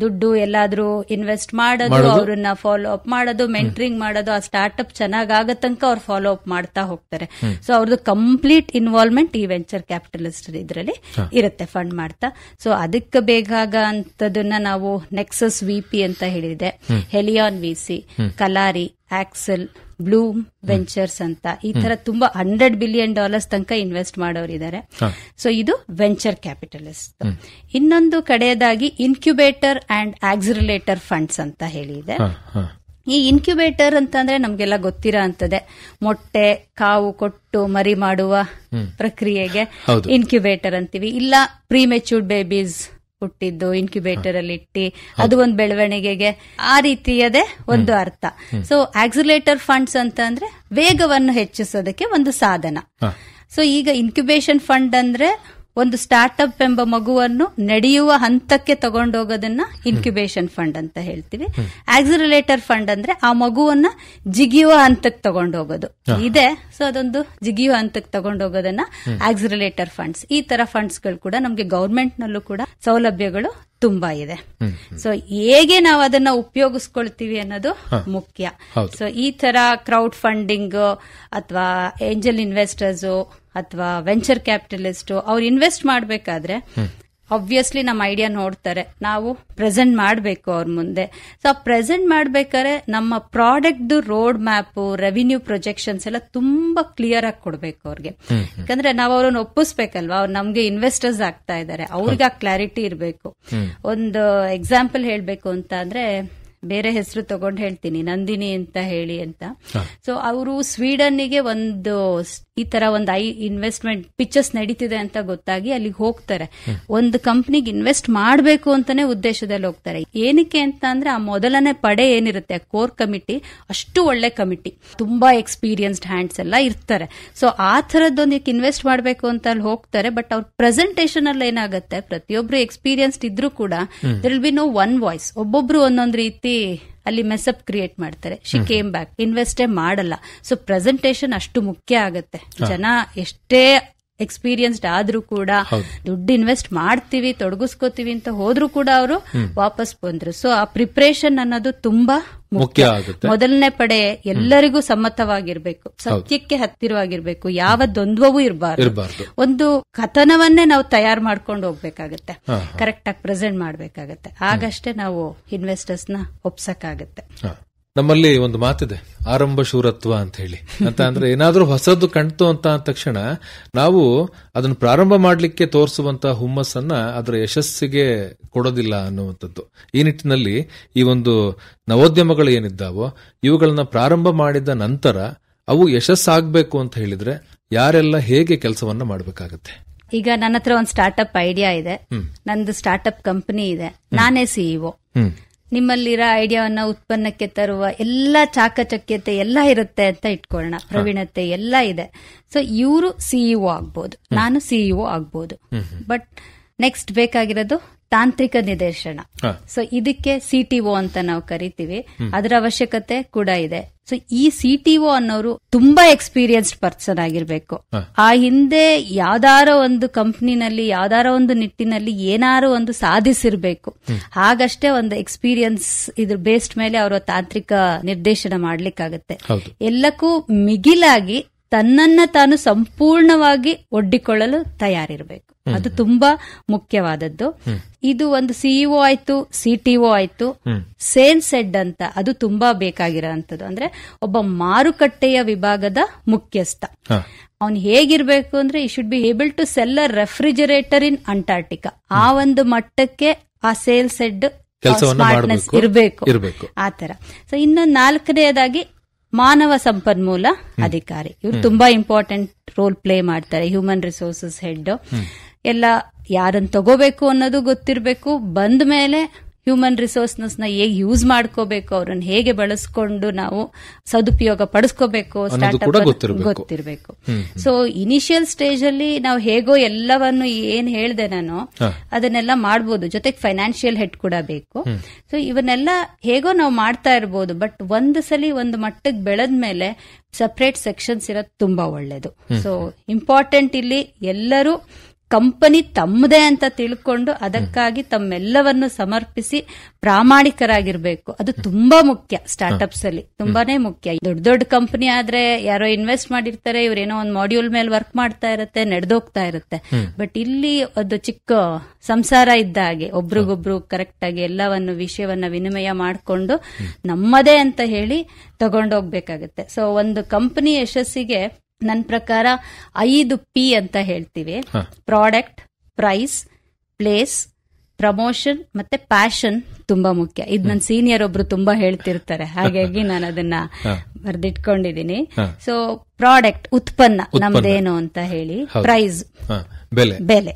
ದುಡ್ಡು ಎಲ್ಲಾದ್ರೂ ಇನ್ವೆಸ್ಟ್ ಮಾಡೋದು, ಅವ್ರನ್ನ ಫಾಲೋ ಅಪ್ ಮಾಡೋದು, ಮೆಂಟರಿಂಗ್ ಮಾಡೋದು, ಆ ಸ್ಟಾರ್ಟ್ಅಪ್ ಚೆನ್ನಾಗ್ ಆಗೋ ತನಕ ಅವ್ರು ಫಾಲೋ ಅಪ್ ಮಾಡ್ತಾ ಹೋಗ್ತಾರೆ. ಸೊ ಅವ್ರದ್ದು ಕಂಪ್ಲೀಟ್ ಇನ್ವಾಲ್ವ್ಮೆಂಟ್ ಈ ವೆಂಚರ್ ಕ್ಯಾಪಿಟಲಿಸ್ಟ್ ಇದ್ರಲ್ಲಿ ಇರುತ್ತೆ, ಫಂಡ್ ಮಾಡ್ತಾ. ಸೊ ಅದಕ್ಕೆ ಬೇಕಾಗಂತದನ್ನ ನಾವು ನೆಕ್ಸಸ್ ವಿಪಿ ಅಂತ ಹೇಳಿದೆ, Helion VC, Kalaari, Accel, Blume Ventures ಅಂತ ಈ ತರ ತುಂಬಾ $100 ಬಿಲಿಯನ್ ತನಕ ಇನ್ವೆಸ್ಟ್ ಮಾಡೋರಿದ್ದಾರೆ. ಸೊ ಇದು ವೆಂಚರ್ ಕ್ಯಾಪಿಟಲಿಸ್ಟ್. ಇನ್ನೊಂದು ಕಡೆಯದಾಗಿ ಇನ್ಕ್ಯುಬೇಟರ್ ಅಂಡ್ ಆಕ್ಸಿಲರೇಟರ್ ಫಂಡ್ಸ್ ಅಂತ ಹೇಳಿದೆ. ಈ ಇನ್ಕ್ಯುಬೇಟರ್ ಅಂತಂದ್ರೆ ನಮ್ಗೆಲ್ಲ ಗೊತ್ತಿರೋ ಅಂತದೆ, ಮೊಟ್ಟೆ ಕಾವು ಕೊಟ್ಟು ಮರಿ ಮಾಡುವ ಪ್ರಕ್ರಿಯೆಗೆ ಇನ್ಕ್ಯುಬೇಟರ್ ಅಂತೀವಿ. ಇಲ್ಲ ಪ್ರೀಮೆಚ್ಯೂರ್ಡ್ ಬೇಬೀಸ್ ಹುಟ್ಟಿದ್ದು ಇನ್ಕ್ಯುಬೇಟರ್ ಅಲ್ಲಿ ಇಟ್ಟಿ ಅದು ಒಂದು ಬೆಳವಣಿಗೆಗೆ, ಆ ರೀತಿಯದೇ ಒಂದು ಅರ್ಥ. ಸೊ ಆಕ್ಸಿಲರೇಟರ್ ಫಂಡ್ಸ್ ಅಂತ ಅಂದ್ರೆ ವೇಗವನ್ನು ಹೆಚ್ಚಿಸೋದಕ್ಕೆ ಒಂದು ಸಾಧನ. ಸೊ ಈಗ ಇನ್ಕ್ಯುಬೇಷನ್ ಫಂಡ್ ಅಂದ್ರೆ ಒಂದು ಸ್ಟಾರ್ಟ್ಅಪ್ ಎಂಬ ಮಗುವನ್ನು ನಡೆಯುವ ಹಂತಕ್ಕೆ ತಗೊಂಡೋಗೋದನ್ನ ಇನ್ಕ್ಯುಬೇಷನ್ ಫಂಡ್ ಅಂತ ಹೇಳ್ತೀವಿ. ಆಕ್ಸಿಲರೇಟರ್ ಫಂಡ್ ಅಂದ್ರೆ ಆ ಮಗುವನ್ನ ಜಿಗಿಯುವ ಹಂತಕ್ಕೆ ತಗೊಂಡೋಗೋದು ಇದೆ. ಸೊ ಅದೊಂದು ಜಿಗಿಯುವ ಹಂತಕ್ಕೆ ತಗೊಂಡೋಗೋದನ್ನ ಆಕ್ಸಿಲರೇಟರ್ ಫಂಡ್ಸ್. ಈ ತರ ಫಂಡ್ಸ್ ಗಳು ಕೂಡ ನಮ್ಗೆ ಗವರ್ಮೆಂಟ್ ನಲ್ಲೂ ಕೂಡ ಸೌಲಭ್ಯಗಳು ತುಂಬಾ ಇದೆ. ಸೊ ಹೇಗೆ ನಾವು ಅದನ್ನ ಉಪಯೋಗಿಸ್ಕೊಳ್ತೀವಿ ಅನ್ನೋದು ಮುಖ್ಯ. ಸೊ ಈ ತರ ಕ್ರೌಡ್ ಫಂಡಿಂಗ್ ಅಥವಾ ಏಂಜಲ್ ಇನ್ವೆಸ್ಟರ್ಸ್ ಅಥವಾ ವೆಂಚರ್ ಕ್ಯಾಪಿಟಲಿಸ್ಟ್ ಅವ್ರು ಇನ್ವೆಸ್ಟ್ ಮಾಡಬೇಕಾದ್ರೆ ಆಬ್ವಿಯಸ್ಲಿ ನಮ್ಮ ಐಡಿಯಾ ನೋಡ್ತಾರೆ, ನಾವು ಪ್ರೆಸೆಂಟ್ ಮಾಡಬೇಕು ಅವ್ರ ಮುಂದೆ. ಸೊ ಪ್ರೆಸೆಂಟ್ ಮಾಡ್ಬೇಕಾದ್ರೆ ನಮ್ಮ product road map, revenue projections ಎಲ್ಲ ತುಂಬಾ ಕ್ಲಿಯರ್ ಆಗಿ ಕೊಡ್ಬೇಕು ಅವ್ರಿಗೆ. ಯಾಕಂದ್ರೆ ನಾವು ಅವ್ರನ್ನ ಒಪ್ಪಿಸ್ಬೇಕಲ್ವಾ, ಅವ್ರು ನಮ್ಗೆ ಇನ್ವೆಸ್ಟರ್ಸ್ ಆಗ್ತಾ ಇದ್ದಾರೆ, ಅವ್ರಿಗೆ ಆ ಕ್ಲಾರಿಟಿ ಇರಬೇಕು. ಒಂದು ಎಕ್ಸಾಂಪಲ್ ಹೇಳ್ಬೇಕು ಅಂತ ಅಂದ್ರೆ, ಬೇರೆ ಹೆಸರು ತಗೊಂಡು ಹೇಳ್ತೀನಿ, ನಂದಿನಿ ಅಂತ ಹೇಳಿ ಅಂತ. ಸೊ ಅವರು ಸ್ವೀಡನ್ನಿಗೆ ಒಂದು ಈ ತರ ಒಂದು ಇನ್ವೆಸ್ಟ್ಮೆಂಟ್ ಪಿಕ್ಚರ್ಸ್ ನಡೀತಿದೆ ಅಂತ ಗೊತ್ತಾಗಿ ಅಲ್ಲಿಗೆ ಹೋಗ್ತಾರೆ. ಒಂದು ಕಂಪ್ನಿಗೆ ಇನ್ವೆಸ್ಟ್ ಮಾಡಬೇಕು ಅಂತಾನೆ ಉದ್ದೇಶದಲ್ಲಿ ಹೋಗ್ತಾರೆ. ಏನಕ್ಕೆ ಅಂತ ಅಂದ್ರೆ ಆ ಮೊದಲನೇ ಪಡೆ ಏನಿರುತ್ತೆ, ಕೋರ್ ಕಮಿಟಿ, ಅಷ್ಟು ಒಳ್ಳೆ ಕಮಿಟಿ, ತುಂಬಾ ಎಕ್ಸ್ಪೀರಿಯನ್ಸ್ಡ್ ಹ್ಯಾಂಡ್ಸ್ ಎಲ್ಲ ಇರ್ತಾರೆ. ಸೊ ಆ ತರದೊಂದಕ್ಕೆ ಇನ್ವೆಸ್ಟ್ ಮಾಡಬೇಕು ಅಂತ ಅಲ್ಲಿ ಹೋಗ್ತಾರೆ. ಬಟ್ ಅವ್ರ ಪ್ರೆಸೆಂಟೇಷನ್ ಅಲ್ಲಿ ಏನಾಗುತ್ತೆ, ಪ್ರತಿಯೊಬ್ರು ಎಕ್ಸ್ಪೀರಿಯನ್ಸ್ಡ್ ಇದ್ರೂ ಕೂಡ there will be no one voice. ಒಬ್ಬೊಬ್ರು ಒಂದೊಂದು ರೀತಿ ಅಲ್ಲಿ ಮೆಸಪ್ ಕ್ರಿಯೇಟ್ ಮಾಡ್ತಾರೆ. ಶಿ ಕೇಮ್ ಬ್ಯಾಕ್, ಇನ್ವೆಸ್ಟೇ ಮಾಡಲ್ಲ. ಸೊ ಪ್ರೆಸೆಂಟೇಷನ್ ಅಷ್ಟು ಮುಖ್ಯ ಆಗುತ್ತೆ. ಜನ ಎಷ್ಟೇ ಎಕ್ಸ್ಪೀರಿಯನ್ಸ್ಡ್ ಆದ್ರೂ ಕೂಡ ದುಡ್ಡು ಇನ್ವೆಸ್ಟ್ ಮಾಡ್ತೀವಿ, ತೊಡಗಿಸ್ಕೋತೀವಿ ಅಂತ ಹೋದ್ರೂ ಕೂಡ ಅವರು ವಾಪಸ್ ಬಂದ್ರು. ಸೊ ಆ ಪ್ರಿಪರೇಷನ್ ಅನ್ನೋದು ತುಂಬಾ ಮುಖ್ಯ ಆಗುತ್ತೆ. ಮೊದಲನೇ ಪಡೆ ಎಲ್ಲರಿಗೂ ಸಮ್ಮತವಾಗಿರ್ಬೇಕು, ಸತ್ಯಕ್ಕೆ ಹತ್ತಿರವಾಗಿರ್ಬೇಕು, ಯಾವ ದ್ವಂದ್ವವೂ ಇರಬಾರ್ದು. ಒಂದು ಕಥನವನ್ನೇ ನಾವು ತಯಾರು ಮಾಡ್ಕೊಂಡು ಹೋಗ್ಬೇಕಾಗತ್ತೆ, ಕರೆಕ್ಟ್ ಆಗಿ ಪ್ರೆಸೆಂಟ್ ಮಾಡ್ಬೇಕಾಗತ್ತೆ. ಆಗಷ್ಟೇ ನಾವು ಇನ್ವೆಸ್ಟರ್ಸ್ ನ ಒಪ್ಸಕ್ಕಾಗತ್ತೆ. ನಮ್ಮಲ್ಲಿ ಒಂದು ಮಾತಿದೆ, ಆರಂಭ ಶೂರತ್ವ ಅಂತ ಹೇಳಿ. ಅಂತ ಅಂದ್ರೆ ಏನಾದ್ರೂ ಹೊಸದು ಕಾಣ್ತು ಅಂತ ಅಂದ ತಕ್ಷಣ ನಾವು ಅದನ್ನು ಪ್ರಾರಂಭ ಮಾಡ್ಲಿಕ್ಕೆ ತೋರಿಸುವಂತಹ ಹುಮ್ಮಸ್ಸನ್ನ ಅದರ ಯಶಸ್ಸಿಗೆ ಕೊಡೋದಿಲ್ಲ ಅನ್ನುವಂಥದ್ದು. ಈ ನಿಟ್ಟಿನಲ್ಲಿ ಈ ಒಂದು ನವೋದ್ಯಮಗಳು ಏನಿದ್ದಾವೋ ಇವುಗಳನ್ನ ಪ್ರಾರಂಭ ಮಾಡಿದ ನಂತರ ಅವು ಯಶಸ್ಸಾಗಬೇಕು ಅಂತ ಹೇಳಿದ್ರೆ ಯಾರೆಲ್ಲ ಹೇಗೆ ಕೆಲಸವನ್ನ ಮಾಡಬೇಕಾಗತ್ತೆ? ಈಗ ನನ್ನ ಹತ್ರ ಒಂದು ಸ್ಟಾರ್ಟ್ಅಪ್ ಐಡಿಯಾ ಇದೆ, ನಂದು ಸ್ಟಾರ್ಟ್ಅಪ್ ಕಂಪನಿ ಇದೆ, ನಾನೇ ಸಿಇಒ. ನಿಮ್ಮಲ್ಲಿರೋ ಐಡಿಯಾವನ್ನ ಉತ್ಪನ್ನಕ್ಕೆ ತರುವ ಎಲ್ಲ ಚಾಕಚಕ್ಯತೆ ಎಲ್ಲ ಇರುತ್ತೆ ಅಂತ ಇಟ್ಕೊಳ್ಳೋಣ, ಪ್ರವೀಣತೆ ಎಲ್ಲ ಇದೆ. ಸೊ ಇವರು ಸಿಇಒ ಆಗ್ಬೋದು, ನಾನು ಸಿಇಒ ಆಗ್ಬೋದು. ಬಟ್ ನೆಕ್ಸ್ಟ್ ಬೇಕಾಗಿರೋದು ತಾಂತ್ರಿಕ ನಿರ್ದೇಶನ. ಸೊ ಇದಕ್ಕೆ ಸಿಟಿಒ ಅಂತ ನಾವು ಕರಿತೀವಿ, ಅದರ ಅವಶ್ಯಕತೆ ಕೂಡ ಇದೆ. ಸೊ ಈ ಸಿಟಿಒ ಅನ್ನೋರು ತುಂಬಾ ಎಕ್ಸ್ಪೀರಿಯನ್ಸ್ಡ್ ಪರ್ಸನ್ ಆಗಿರ್ಬೇಕು. ಆ ಹಿಂದೆ ಯಾವ್ದಾರೋ ಒಂದು ಕಂಪ್ನಿನಲ್ಲಿ ಯಾವ್ದಾರೋ ಒಂದು ನಿಟ್ಟಿನಲ್ಲಿ ಏನಾರು ಒಂದು ಸಾಧಿಸಿರ್ಬೇಕು. ಹಾಗಷ್ಟೇ ಒಂದು ಎಕ್ಸ್ಪೀರಿಯನ್ಸ್ ಇದ್ರ ಬೇಸ್ಡ್ ಮೇಲೆ ಅವರ ತಾಂತ್ರಿಕ ನಿರ್ದೇಶನ ಮಾಡ್ಲಿಕ್ಕಾಗತ್ತೆ. ಎಲ್ಲಕ್ಕೂ ಮಿಗಿಲಾಗಿ ತನ್ನನ್ನ ತಾನು ಸಂಪೂರ್ಣವಾಗಿ ಒಡ್ಡಿಕೊಳ್ಳಲು ತಯಾರಿರಬೇಕು. ಅದು ತುಂಬಾ ಮುಖ್ಯವಾದದ್ದು. ಇದು ಒಂದು ಸಿಇಒ ಆಯ್ತು, ಸಿಟಿಒ ಆಯ್ತು, ಸೇಲ್ಸ್ ಹೆಡ್ ಅಂತ ಅದು ತುಂಬಾ ಬೇಕಾಗಿರೋಂಥದ್ದು. ಅಂದ್ರೆ ಒಬ್ಬ ಮಾರುಕಟ್ಟೆಯ ವಿಭಾಗದ ಮುಖ್ಯಸ್ಥ. ಅವ್ನು ಹೇಗಿರ್ಬೇಕು ಅಂದ್ರೆ he should be able to sell a refrigerator in Antarctica. ಆ ಒಂದು ಮಟ್ಟಕ್ಕೆ ಆ ಸೇಲ್ಸ್ ಹೆಡ್ ಸ್ಮಾರ್ಟ್ನೆಸ್ ಇರಬೇಕು, ಆತರ. ಸೊ ಇನ್ನು 4ನೇದಾಗಿ ಮಾನವ ಸಂಪನ್ಮೂಲ ಅಧಿಕಾರಿ. ಇವ್ರು ತುಂಬಾ ಇಂಪಾರ್ಟೆಂಟ್ ರೋಲ್ ಪ್ಲೇ ಮಾಡ್ತಾರೆ. ಹ್ಯೂಮನ್ ರಿಸೋರ್ಸಸ್ ಹೆಡ್ ಎಲ್ಲ ಯಾರನ್ನ ತಗೋಬೇಕು ಅನ್ನೋದು ಗೊತ್ತಿರಬೇಕು. ಬಂದ ಮೇಲೆ ಹ್ಯೂಮನ್ ರಿಸೋರ್ಸ್ನೆಸ್ ನ ಹೇಗೆ ಯೂಸ್ ಮಾಡ್ಕೋಬೇಕು, ಅವ್ರನ್ನ ಹೇಗೆ ಬಳಸ್ಕೊಂಡು ನಾವು ಸದುಪಯೋಗ ಪಡಿಸ್ಕೋಬೇಕು ಸ್ಟಾರ್ಟ್ಅಪ್ ಗೊತ್ತಿರಬೇಕು. ಸೊ ಇನಿಷಿಯಲ್ ಸ್ಟೇಜ್ ಅಲ್ಲಿ ನಾವು ಹೇಗೋ ಎಲ್ಲವನ್ನು ಏನ್ ಹೇಳ್ದೆ ನಾನು ಅದನ್ನೆಲ್ಲ ಮಾಡ್ಬೋದು. ಜೊತೆಗೆ ಫೈನಾನ್ಷಿಯಲ್ ಹೆಡ್ ಕೂಡ ಬೇಕು. ಸೊ ಇವನ್ನೆಲ್ಲ ಹೇಗೋ ನಾವು ಮಾಡ್ತಾ ಇರ್ಬೋದು. ಬಟ್ ಒಂದು ಸಲ ಒಂದು ಮಟ್ಟಕ್ಕೆ ಬೆಳೆದ್ಮೇಲೆ ಸಪರೇಟ್ ಸೆಕ್ಷನ್ಸ್ ಇರೋದು ತುಂಬಾ ಒಳ್ಳೇದು. ಸೊ ಇಂಪಾರ್ಟೆಂಟ್ ಇಲ್ಲಿ ಎಲ್ಲರೂ ಕಂಪನಿ ತಮ್ಮದೇ ಅಂತ ತಿಳ್ಕೊಂಡು ಅದಕ್ಕಾಗಿ ತಮ್ಮೆಲ್ಲವನ್ನು ಸಮರ್ಪಿಸಿ ಪ್ರಾಮಾಣಿಕರಾಗಿರ್ಬೇಕು. ಅದು ತುಂಬಾ ಮುಖ್ಯ. ಸ್ಟಾರ್ಟ್ಅಪ್ಸ್ ಅಲ್ಲಿ ತುಂಬಾನೇ ಮುಖ್ಯ. ದೊಡ್ಡ ದೊಡ್ಡ ಕಂಪನಿ ಆದ್ರೆ ಯಾರೋ ಇನ್ವೆಸ್ಟ್ ಮಾಡಿರ್ತಾರೆ, ಇವ್ರೇನೋ ಒಂದು ಮಾಡ್ಯೂಲ್ ಮೇಲೆ ವರ್ಕ್ ಮಾಡ್ತಾ ಇರುತ್ತೆ, ನಡೆದೋಗ್ತಾ ಇರುತ್ತೆ. ಬಟ್ ಇಲ್ಲಿ ಅದು ಚಿಕ್ಕ ಸಂಸಾರ ಇದ್ದ ಹಾಗೆ ಒಬ್ರಿಗೊಬ್ರು ಕರೆಕ್ಟ್ ಆಗಿ ಎಲ್ಲವನ್ನು ವಿಷಯವನ್ನ ವಿನಿಮಯ ಮಾಡಿಕೊಂಡು ನಮ್ಮದೇ ಅಂತ ಹೇಳಿ ತಗೊಂಡೋಗ್ಬೇಕಾಗತ್ತೆ. ಸೊ ಒಂದು ಕಂಪನಿ ಯಶಸ್ಸಿಗೆ ನನ್ನ ಪ್ರಕಾರ 5 P ಅಂತ ಹೇಳ್ತೀವಿ. ಪ್ರಾಡಕ್ಟ್, ಪ್ರೈಸ್, ಪ್ಲೇಸ್, ಪ್ರಮೋಷನ್ ಮತ್ತೆ ಪ್ಯಾಷನ್ ತುಂಬಾ ಮುಖ್ಯ. ಇದು ನನ್ನ ಸೀನಿಯರ್ ಒಬ್ರು ತುಂಬಾ ಹೇಳ್ತಿರ್ತಾರೆ, ಹಾಗಾಗಿ ನಾನು ಅದನ್ನ ಬರ್ದಿಟ್ಕೊಂಡಿದೀನಿ. ಸೊ ಪ್ರಾಡಕ್ಟ್ ಉತ್ಪನ್ನ ನಮ್ದೇನು ಅಂತ ಹೇಳಿ, ಪ್ರೈಸ್ ಬೆಲೆ,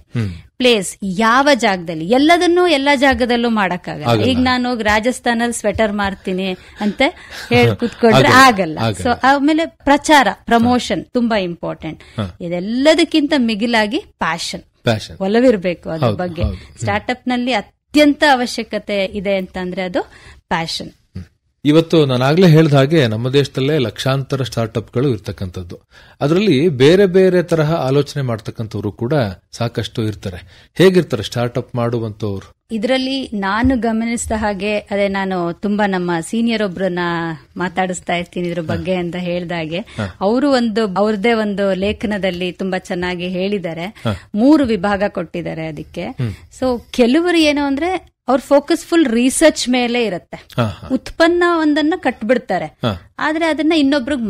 ಪ್ಲೇಸ್ ಯಾವ ಜಾಗದಲ್ಲಿ, ಎಲ್ಲದನ್ನೂ ಎಲ್ಲಾ ಜಾಗದಲ್ಲೂ ಮಾಡಕ್ಕಾಗಲ್ಲ. ಈಗ ನಾನು ರಾಜಸ್ಥಾನಲ್ಲಿ ಸ್ವೆಟರ್ ಮಾರ್ತೀನಿ ಅಂತ ಹೇಳಿ ಕೂತ್ಕೊಂಡ್ರೆ ಆಗಲ್ಲ. ಸೊ ಆಮೇಲೆ ಪ್ರಚಾರ, ಪ್ರಮೋಷನ್ ತುಂಬಾ ಇಂಪಾರ್ಟೆಂಟ್. ಇದೆಲ್ಲದಕ್ಕಿಂತ ಮಿಗಿಲಾಗಿ ಪ್ಯಾಷನ್, ಒಲವಿರ್ಬೇಕು ಅದ್ರ ಬಗ್ಗೆ. ಸ್ಟಾರ್ಟ್ಅಪ್ ನಲ್ಲಿ ಅತ್ಯಂತ ಅವಶ್ಯಕತೆ ಇದೆ ಅಂತಂದ್ರೆ ಅದು ಪ್ಯಾಷನ್. ಇವತ್ತು ನಾನಾಗ್ಲೇ ಹೇಳಿದ ಹಾಗೆ ನಮ್ಮ ದೇಶದಲ್ಲೇ ಲಕ್ಷಾಂತರ ಸ್ಟಾರ್ಟ್ಅಪ್ಗಳು ಇರ್ತಕ್ಕಂಥದ್ದು. ಅದರಲ್ಲಿ ಬೇರೆ ಬೇರೆ ತರಹ ಆಲೋಚನೆ ಮಾಡ್ತಕ್ಕಂಥವ್ರು ಕೂಡ ಸಾಕಷ್ಟು ಇರ್ತಾರೆ. ಹೇಗಿರ್ತಾರೆ ಸ್ಟಾರ್ಟ್ಅಪ್ ಮಾಡುವಂತವ್ರು? ಇದರಲ್ಲಿ ನಾನು ಗಮನಿಸಿದ ಹಾಗೆ, ಅದೇ ನಾನು ತುಂಬಾ ನಮ್ಮ ಸೀನಿಯರ್ ಒಬ್ರನ್ನ ಮಾತಾಡಿಸ್ತಾ ಇರ್ತೀನಿ ಇದ್ರ ಬಗ್ಗೆ ಅಂತ ಹೇಳಿದಾಗೆ, ಅವರು ಅವ್ರದೇ ಒಂದು ಲೇಖನದಲ್ಲಿ ತುಂಬಾ ಚೆನ್ನಾಗಿ ಹೇಳಿದ್ದಾರೆ. 3 ವಿಭಾಗ ಕೊಟ್ಟಿದ್ದಾರೆ ಅದಕ್ಕೆ. ಸೊ ಕೆಲವರು ಏನು ಅಂದ್ರೆ ಅವ್ರ ಫೋಕಸ್ ಫುಲ್ ರಿಸರ್ಚ್ ಮೇಲೆ ಇರುತ್ತೆ. ಉತ್ಪನ್ನ ಒಂದನ್ನ ಕಟ್ಬಿಡ್ತಾರೆ, ಆದ್ರೆ ಅದನ್ನ ಇನ್ನೊಬ್ರಿಗೆ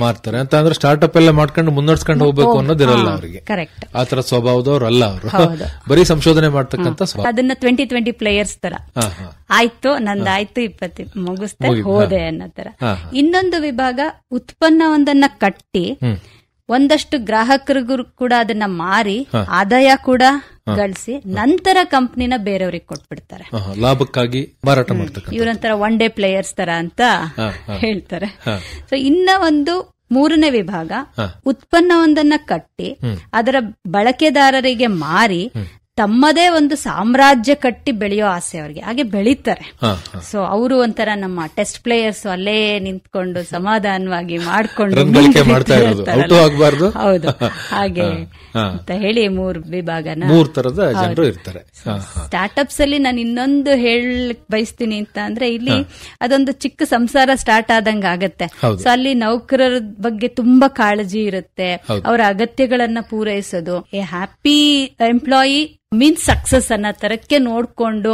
ಮಾರ್ತಾರೆ ಅಂತ ಅಂದ್ರೆ ಸ್ಟಾರ್ಟ್ಅಪ್ ಎಲ್ಲ ಮಾಡ್ಕೊಂಡು ಮುನ್ನಡೆಸ್ಕೊಂಡು ಹೋಗ್ಬೇಕು ಅನ್ನೋದಿರಲ್ಲ ಅವರಿಗೆ. ಕರೆಕ್ಟ್. ಆತರ ಸ್ವಭಾವದವ್ರು ಅಲ್ಲ ಅವರು. ಬರೀ ಸಂಶೋಧನೆ ಮಾಡ್ತಕ್ಕಂಥ ಅದನ್ನ 2020 ಪ್ಲೇಯರ್ಸ್ ತರ ಆಯ್ತು, ನಂದಾಯ್ತು 20 ಮುಗಿಸ್ತೆ ಹೋದೆ ಅನ್ನೋ ತರ. ಇನ್ನೊಂದು ವಿಭಾಗ ಉತ್ಪನ್ನವೊಂದನ್ನ ಕಟ್ಟಿ ಒಂದಷ್ಟು ಗ್ರಾಹಕರಿಗೂ ಕೂಡ ಅದನ್ನ ಮಾರಿ ಆದಾಯ ಕೂಡ ಗಳಿಸಿ ನಂತರ ಕಂಪನಿನ ಬೇರೆಯವ್ರಿಗೆ ಕೊಟ್ಬಿಡ್ತಾರೆ, ಲಾಭಕ್ಕಾಗಿ ಮಾರಾಟ ಮಾಡ್ತಾರೆ. ಇವರಂತರ 1 ಡೇ ಪ್ಲೇಯರ್ಸ್ ತರ ಅಂತ ಹೇಳ್ತಾರೆ. ಸೊ ಇನ್ನ ಒಂದು 3ನೇ ವಿಭಾಗ ಉತ್ಪನ್ನವೊಂದನ್ನ ಕಟ್ಟಿ ಅದರ ಬಳಕೆದಾರರಿಗೆ ಮಾರಿ ತಮ್ಮದೇ ಒಂದು ಸಾಮ್ರಾಜ್ಯ ಕಟ್ಟಿ ಬೆಳೆಯೋ ಆಸೆ ಅವರಿಗೆ, ಹಾಗೆ ಬೆಳೀತಾರೆ. ಸೊ ಅವರು ಒಂಥರ ನಮ್ಮ ಟೆಸ್ಟ್ ಪ್ಲೇಯರ್ಸ್, ಅಲ್ಲೇ ನಿಂತ್ಕೊಂಡು ಸಮಾಧಾನವಾಗಿ ಮಾಡ್ಕೊಂಡು ಹೌದು ಹಾಗೆ ಅಂತ ಹೇಳಿ 3 ವಿಭಾಗನ 3 ತರದ ಜನರು ಇರ್ತಾರೆ. ಸ್ಟಾರ್ಟ್ಅಪ್ಸ್ ಅಲ್ಲಿ ನಾನು ಇನ್ನೊಂದು ಹೇಳಕ್ ಬಯಸ್ತೀನಿ ಅಂತ ಅಂದ್ರೆ, ಇಲ್ಲಿ ಅದೊಂದು ಚಿಕ್ಕ ಸಂಸಾರ ಸ್ಟಾರ್ಟ್ ಆದಂಗ ಆಗತ್ತೆ. ಸೊ ಅಲ್ಲಿ ನೌಕರರ ಬಗ್ಗೆ ತುಂಬಾ ಕಾಳಜಿ ಇರುತ್ತೆ, ಅವರ ಅಗತ್ಯಗಳನ್ನ ಪೂರೈಸೋದು. A happy employee means success ಅನ್ನೋ ತರಕ್ಕೆ ನೋಡ್ಕೊಂಡು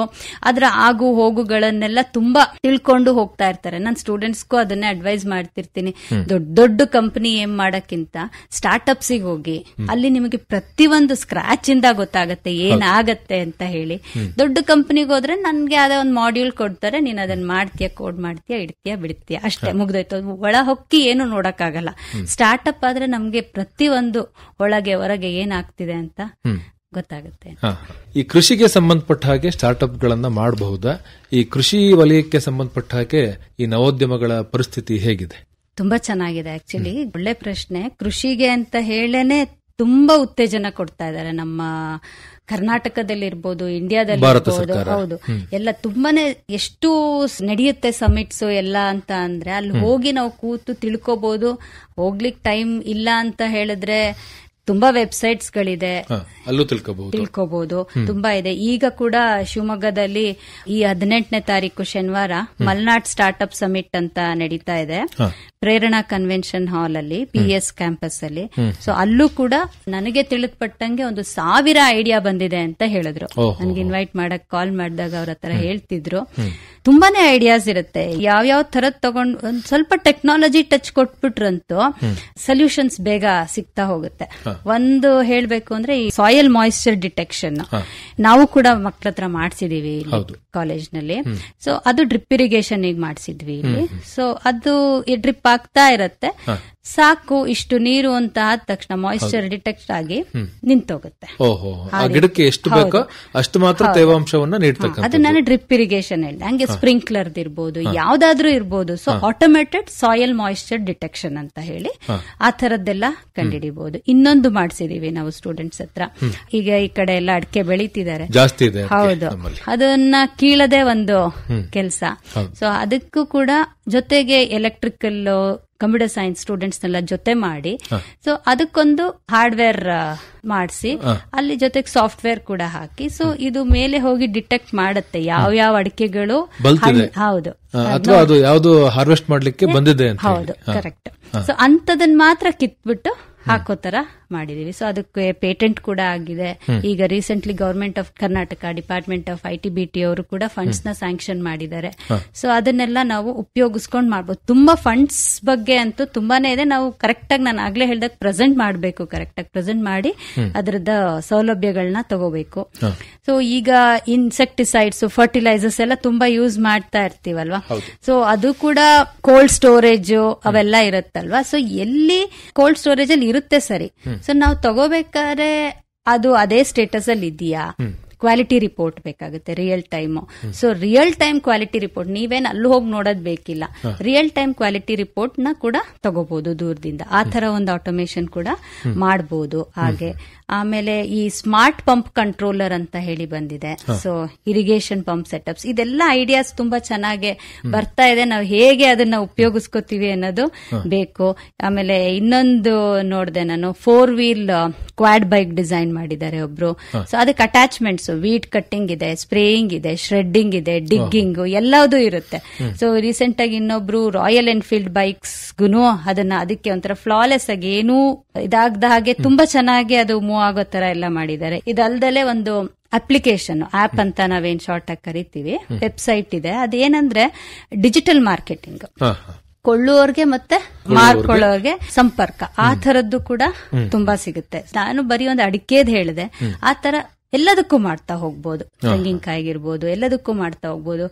ಅದರ ಆಗು ಹೋಗುಗಳನ್ನೆಲ್ಲ ತುಂಬಾ ತಿಳ್ಕೊಂಡು ಹೋಗ್ತಾ ಇರ್ತಾರೆ. ನಾನು ಸ್ಟೂಡೆಂಟ್ಸ್ಗೂ ಅದನ್ನೇ ಅಡ್ವೈಸ್ ಮಾಡ್ತಿರ್ತೀನಿ. ದೊಡ್ಡ ಕಂಪನಿ ಏನ್ ಮಾಡಕ್ಕಿಂತ ಸ್ಟಾರ್ಟ್ಅಪ್ಸಿಗೆ ಹೋಗಿ, ಅಲ್ಲಿ ನಿಮಗೆ ಪ್ರತಿಯೊಂದು ಸ್ಕ್ರಾಚ್ ಇಂದ ಗೊತ್ತಾಗತ್ತೆ ಏನಾಗತ್ತೆ ಅಂತ ಹೇಳಿ. ದೊಡ್ಡ ಕಂಪನಿಗೆ ಹೋದ್ರೆ ನನ್ಗೆ ಅದೇ ಒಂದು ಮಾಡ್ಯೂಲ್ ಕೊಡ್ತಾರೆ, ನೀನ್ ಅದನ್ನ ಮಾಡ್ತೀಯ, ಕೋಡ್ ಮಾಡ್ತೀಯ, ಇಡ್ತೀಯ, ಬಿಡ್ತೀಯ, ಅಷ್ಟೇ ಮುಗ್ದೋಯ್ತು. ಒಳ ಹೊಕ್ಕಿ ಏನು ನೋಡಕ್ಕಾಗಲ್ಲ. ಸ್ಟಾರ್ಟ್ಅಪ್ ಆದ್ರೆ ನಮ್ಗೆ ಪ್ರತಿಯೊಂದು ಒಳಗೆ ಹೊರಗೆ ಏನಾಗ್ತಿದೆ ಅಂತ ಗೊತ್ತಾಗುತ್ತೆ. ಈ ಕೃಷಿಗೆ ಸಂಬಂಧಪಟ್ಟ ಹಾಗೆ ಸ್ಟಾರ್ಟ್ಅಪ್ ಗಳನ್ನ ಮಾಡಬಹುದಾ? ಈ ಕೃಷಿ ವಲಯಕ್ಕೆ ಸಂಬಂಧಪಟ್ಟ ಹಾಗೆ ಈ ನವೋದ್ಯಮಗಳ ಪರಿಸ್ಥಿತಿ ಹೇಗಿದೆ? ತುಂಬಾ ಚೆನ್ನಾಗಿದೆ. ಆಕ್ಚುಲಿ ಒಳ್ಳೆ ಪ್ರಶ್ನೆ. ಕೃಷಿಗೆ ಅಂತ ಹೇಳೇನೆ ತುಂಬಾ ಉತ್ತೇಜನ ಕೊಡ್ತಾ ಇದ್ದಾರೆ ನಮ್ಮ ಕರ್ನಾಟಕದಲ್ಲಿ ಇರ್ಬೋದು, ಇಂಡಿಯಾದಲ್ಲಿ ಇರ್ಬೋದು. ಹೌದು, ಎಲ್ಲ ತುಂಬಾನೇ ಎಷ್ಟು ನಡೆಯುತ್ತೆ ಸಮಿಟ್ಸ್ ಎಲ್ಲ ಅಂತ ಅಂದ್ರೆ ಅಲ್ಲಿ ಹೋಗಿ ನಾವು ಕೂತು ತಿಳ್ಕೋಬಹುದು. ಹೋಗ್ಲಿಕ್ಕೆ ಟೈಮ್ ಇಲ್ಲ ಅಂತ ಹೇಳಿದ್ರೆ ತುಂಬಾ ವೆಬ್ಸೈಟ್ಸ್ ಗಳಿದೆ, ಅಲ್ಲೂ ತಿಳ್ಕೋಬಹುದು. ತುಂಬಾ ಇದೆ. ಈಗ ಕೂಡ ಶಿವಮೊಗ್ಗದಲ್ಲಿ ಈ 18ನೇ ತಾರೀಕು ಶನಿವಾರ ಮಲ್ನಾಡ್ ಸ್ಟಾರ್ಟ್ಅಪ್ ಸಮಿಟ್ ಅಂತ ನಡೀತಾ ಇದೆ, ಪ್ರೇರಣಾ ಕನ್ವೆನ್ಷನ್ ಹಾಲ್ ಅಲ್ಲಿ, PS ಕ್ಯಾಂಪಸ್ ಅಲ್ಲಿ. ಸೊ ಅಲ್ಲೂ ಕೂಡ ನನಗೆ ತಿಳಿದ್ಪಟ್ಟಂಗೆ 1,000 ಐಡಿಯಾ ಬಂದಿದೆ ಅಂತ ಹೇಳಿದ್ರು. ನನ್ಗೆ ಇನ್ವೈಟ್ ಮಾಡಕ್ ಕಾಲ್ ಮಾಡಿದಾಗ ಅವ್ರ ಹತ್ರ ಹೇಳ್ತಿದ್ರು. ತುಂಬಾನೇ ಐಡಿಯಾಸ್ ಇರುತ್ತೆ, ಯಾವ್ಯಾವ ತರದ್ ತಗೊಂಡು ಒಂದ್ ಸ್ವಲ್ಪ ಟೆಕ್ನಾಲಜಿ ಟಚ್ ಕೊಟ್ಬಿಟ್ರಂತೂ ಸೊಲ್ಯೂಷನ್ಸ್ ಬೇಗ ಸಿಗ್ತಾ ಹೋಗುತ್ತೆ. ಒಂದು ಹೇಳ್ಬೇಕು ಅಂದ್ರೆ ಈ ಸಾಯಿಲ್ ಮಾಯಿಶ್ಚರ್ ಡಿಟೆಕ್ಷನ್ ನಾವು ಕೂಡ ಮಕ್ಳ ಹತ್ರ ಮಾಡ್ಸಿದೀವಿ ಕಾಲೇಜ್ ನಲ್ಲಿ. ಸೊ ಅದು ಡ್ರಿಪ್ ಇರಿಗೇಷನ್ ಈಗ ಮಾಡ್ಸಿದ್ವಿ ಇಲ್ಲಿ. ಸೊ ಅದು ಡ್ರಿಪ್ ಆಗ್ತಾ ಇರತ್ತೆ. ಸಾಕು ಇಷ್ಟು ನೀರು ಅಂತ ಆದ ತಕ್ಷಣ ಮಾಯಿಶ್ಚರ್ ಡಿಟೆಕ್ಟ್ ಆಗಿ ನಿಂತೋಗುತ್ತೆ. ಓಹೋ, ಆ ಗಿಡಕ್ಕೆ ಎಷ್ಟು ಬೇಕೋ ಅಷ್ಟು ಮಾತ್ರ ತೇವಾಂಶವನ್ನ ನೀಡ್ತಕ್ಕಂಥ. ಅದು ನಾನು ಡ್ರಿಪ್ ಇರಿಗೇಷನ್ ಹೇಳಿದೆ. ಹಂಗೆ ಸ್ಪ್ರಿಂಕ್ಲರ್ ಇರ್ಬೋದು, ಯಾವ್ದಾದ್ರೂ ಇರ್ಬೋದು. So automated soil moisture detection ಅಂತ ಹೇಳಿ ಆ ತರದ್ದೆಲ್ಲ ಕಂಡುಹಿಡಿಬಹುದು. ಇನ್ನೊಂದು ಮಾಡಿಸಿದೀವಿ ನಾವು ಸ್ಟೂಡೆಂಟ್ಸ್ ಹತ್ರ. ಈಗ ಈ ಕಡೆ ಎಲ್ಲ ಅಡಿಕೆ ಬೆಳೀತಿದ್ದಾರೆ, ಜಾಸ್ತಿ ಇದೆ. ಹೌದು, ಅದನ್ನ ಕೀಳದೆ ಒಂದು ಕೆಲಸ. ಸೊ ಅದಕ್ಕೂ ಕೂಡ ಜೊತೆಗೆ ಎಲೆಕ್ಟ್ರಿಕಲ್, ಕಂಪ್ಯೂಟರ್ ಸೈನ್ಸ್ ಸ್ಟೂಡೆಂಟ್ಸ್ ನೆಲ್ಲ ಜೊತೆ ಮಾಡಿ, ಸೊ ಅದಕ್ಕೊಂದು ಹಾರ್ಡ್ವೇರ್ ಮಾಡಿಸಿ ಅಲ್ಲಿ ಜೊತೆಗೆ ಸಾಫ್ಟ್ವೇರ್ ಕೂಡ ಹಾಕಿ, ಸೊ ಇದು ಮೇಲೆ ಹೋಗಿ ಡಿಟೆಕ್ಟ್ ಮಾಡುತ್ತೆ ಯಾವ ಅಡಿಕೆಗಳು. ಹೌದು, ಅಥವಾ ಅದು ಯಾವ್ದು ಹಾರ್ವೆಸ್ಟ್ ಮಾಡ್ಲಿಕ್ಕೆ ಬಂದಿದೆ. ಹೌದು, ಕರೆಕ್ಟ್. ಸೊ ಅಂತದನ್ನ ಮಾತ್ರ ಕಿತ್ಬಿಟ್ಟು ಹಾಕೋ ತರ ಮಾಡಿದೀವಿ. ಸೊ ಅದಕ್ಕೆ ಪೇಟೆಂಟ್ ಕೂಡ ಆಗಿದೆ. ಈಗ recently government of Karnataka, department of ITBT ಅವರು ಕೂಡ ಫಂಡ್ಸ್ ನ ಸ್ಯಾಂಕ್ಷನ್ ಮಾಡಿದ್ದಾರೆ. ಸೊ ಅದನ್ನೆಲ್ಲ ನಾವು ಉಪಯೋಗಿಸ್ಕೊಂಡು ಮಾಡ್ಬೋದು. ತುಂಬಾ ಫಂಡ್ಸ್ ಬಗ್ಗೆ ಅಂತೂ ತುಂಬಾನೇ ಇದೆ. ನಾವು ಕರೆಕ್ಟ್ ಆಗಿ, ನಾನು ಆಗ್ಲೇ ಹೇಳ್ದಾಗ, ಪ್ರೆಸೆಂಟ್ ಮಾಡಬೇಕು, ಕರೆಕ್ಟ್ ಆಗಿ ಪ್ರೆಸೆಂಟ್ ಮಾಡಿ ಅದರದ ಸೌಲಭ್ಯಗಳನ್ನ ತಗೋಬೇಕು. ಸೊ ಈಗ ಇನ್ಸೆಕ್ಟಿಸೈಡ್ಸ್, ಫರ್ಟಿಲೈಸರ್ಸ್ ಎಲ್ಲ ತುಂಬಾ ಯೂಸ್ ಮಾಡ್ತಾ ಇರ್ತೀವಲ್ವಾ. ಸೊ ಅದು ಕೂಡ ಕೋಲ್ಡ್ ಸ್ಟೋರೇಜ್ ಅವೆಲ್ಲ ಇರುತ್ತಲ್ವಾ. ಸೊ ಎಲ್ಲಿ ಕೋಲ್ಡ್ ಸ್ಟೋರೇಜ್ ಅಲ್ಲಿ ಇರುತ್ತೆ ಸರಿ. ಸೊ ನಾವು ತಗೋಬೇಕಾದ್ರೆ ಅದು ಅದೇ ಸ್ಟೇಟಸ್ ಅಲ್ಲಿ ಇದೆಯಾ, ಕ್ವಾಲಿಟಿ ರಿಪೋರ್ಟ್ ಬೇಕಾಗುತ್ತೆ, real time. So real time quality report ನೀವೇನು ಅಲ್ಲೂ ಹೋಗಿ ನೋಡೋದ್ ಬೇಕಿಲ್ಲ, ರಿಯಲ್ ಟೈಮ್ ಕ್ವಾಲಿಟಿ ರಿಪೋರ್ಟ್ ನ ಕೂಡ ತಗೋಬಹುದು ದೂರದಿಂದ. ಆ ತರ ಒಂದು ಆಟೋಮೇಶನ್ ಕೂಡ ಮಾಡಬಹುದು. ಹಾಗೆ ಆಮೇಲೆ ಈ ಸ್ಮಾರ್ಟ್ ಪಂಪ್ ಕಂಟ್ರೋಲರ್ ಅಂತ ಹೇಳಿ ಬಂದಿದೆ. ಸೊ ಇರಿಗೇಷನ್ ಪಂಪ್ ಸೆಟಪ್ಸ್, ಇದೆಲ್ಲ ಐಡಿಯಾಸ್ ತುಂಬಾ ಚೆನ್ನಾಗಿ ಬರ್ತಾ ಇದೆ. ನಾವು ಹೇಗೆ ಅದನ್ನ ಉಪಯೋಗಿಸ್ಕೋತೀವಿ ಅನ್ನೋದು ಬೇಕು. ಆಮೇಲೆ ಇನ್ನೊಂದು ನೋಡಿದೆ ನಾನು, 4 ವೀಲ್ ಕ್ವಾಡ್ ಬೈಕ್ ಡಿಸೈನ್ ಮಾಡಿದ್ದಾರೆ ಒಬ್ರು. ಸೊ ಅದಕ್ಕೆ ಅಟ್ಯಾಚ್ಮೆಂಟ್ಸ್, ವೀಟ್ ಕಟ್ಟಿಂಗ್ ಇದೆ, ಸ್ಪ್ರೇಯಿಂಗ್ ಇದೆ, ಶ್ರೆಡ್ಡಿಂಗ್ ಇದೆ, ಡಿಗ್ಗಿಂಗ್ ಎಲ್ಲದೂ ಇರುತ್ತೆ. ಸೊ ರೀಸೆಂಟ್ ಆಗಿ ಇನ್ನೊಬ್ರು ರಾಯಲ್ ಎನ್ಫೀಲ್ಡ್ ಬೈಕ್ಸ್ ಗುನು ಅದಕ್ಕೆ ಒಂಥರ ಫ್ಲಾಲೆಸ್ ಆಗಿ ಏನೂ ಇದಾಗದ ಹಾಗೆ ತುಂಬಾ ಚೆನ್ನಾಗಿ ಅದು ಮೂವ್ ಆಗೋ ತರ ಎಲ್ಲ ಮಾಡಿದ್ದಾರೆ. ಇದಲ್ದಲೆ ಒಂದು ಅಪ್ಲಿಕೇಶನ್, ಆಪ್ ಅಂತ ನಾವೇನ್ ಶಾರ್ಟ್ ಆಗಿ ಕರಿತೀವಿ, ವೆಬ್ಸೈಟ್ ಇದೆ. ಅದೇನಂದ್ರೆ ಡಿಜಿಟಲ್ ಮಾರ್ಕೆಟಿಂಗ್, ಕೊಳ್ಳುವವ್ರಿಗೆ ಮತ್ತೆ ಮಾರ್ಕೊಳ್ಳೋರ್ಗೆ ಸಂಪರ್ಕ, ಆ ತರದ್ದು ಕೂಡ ತುಂಬಾ ಸಿಗುತ್ತೆ. ನಾನು ಬರೀ ಒಂದು ಅಡಿಕೆದ್ ಹೇಳಿದೆ, ಆ ತರ ಎಲ್ಲದಕ್ಕೂ ಮಾಡ್ತಾ ಹೋಗ್ಬೋದು. ತೆಂಗಿನಕಾಯಿಗಿರ್ಬೋದು, ಎಲ್ಲದಕ್ಕೂ ಮಾಡ್ತಾ ಹೋಗ್ಬೋದು.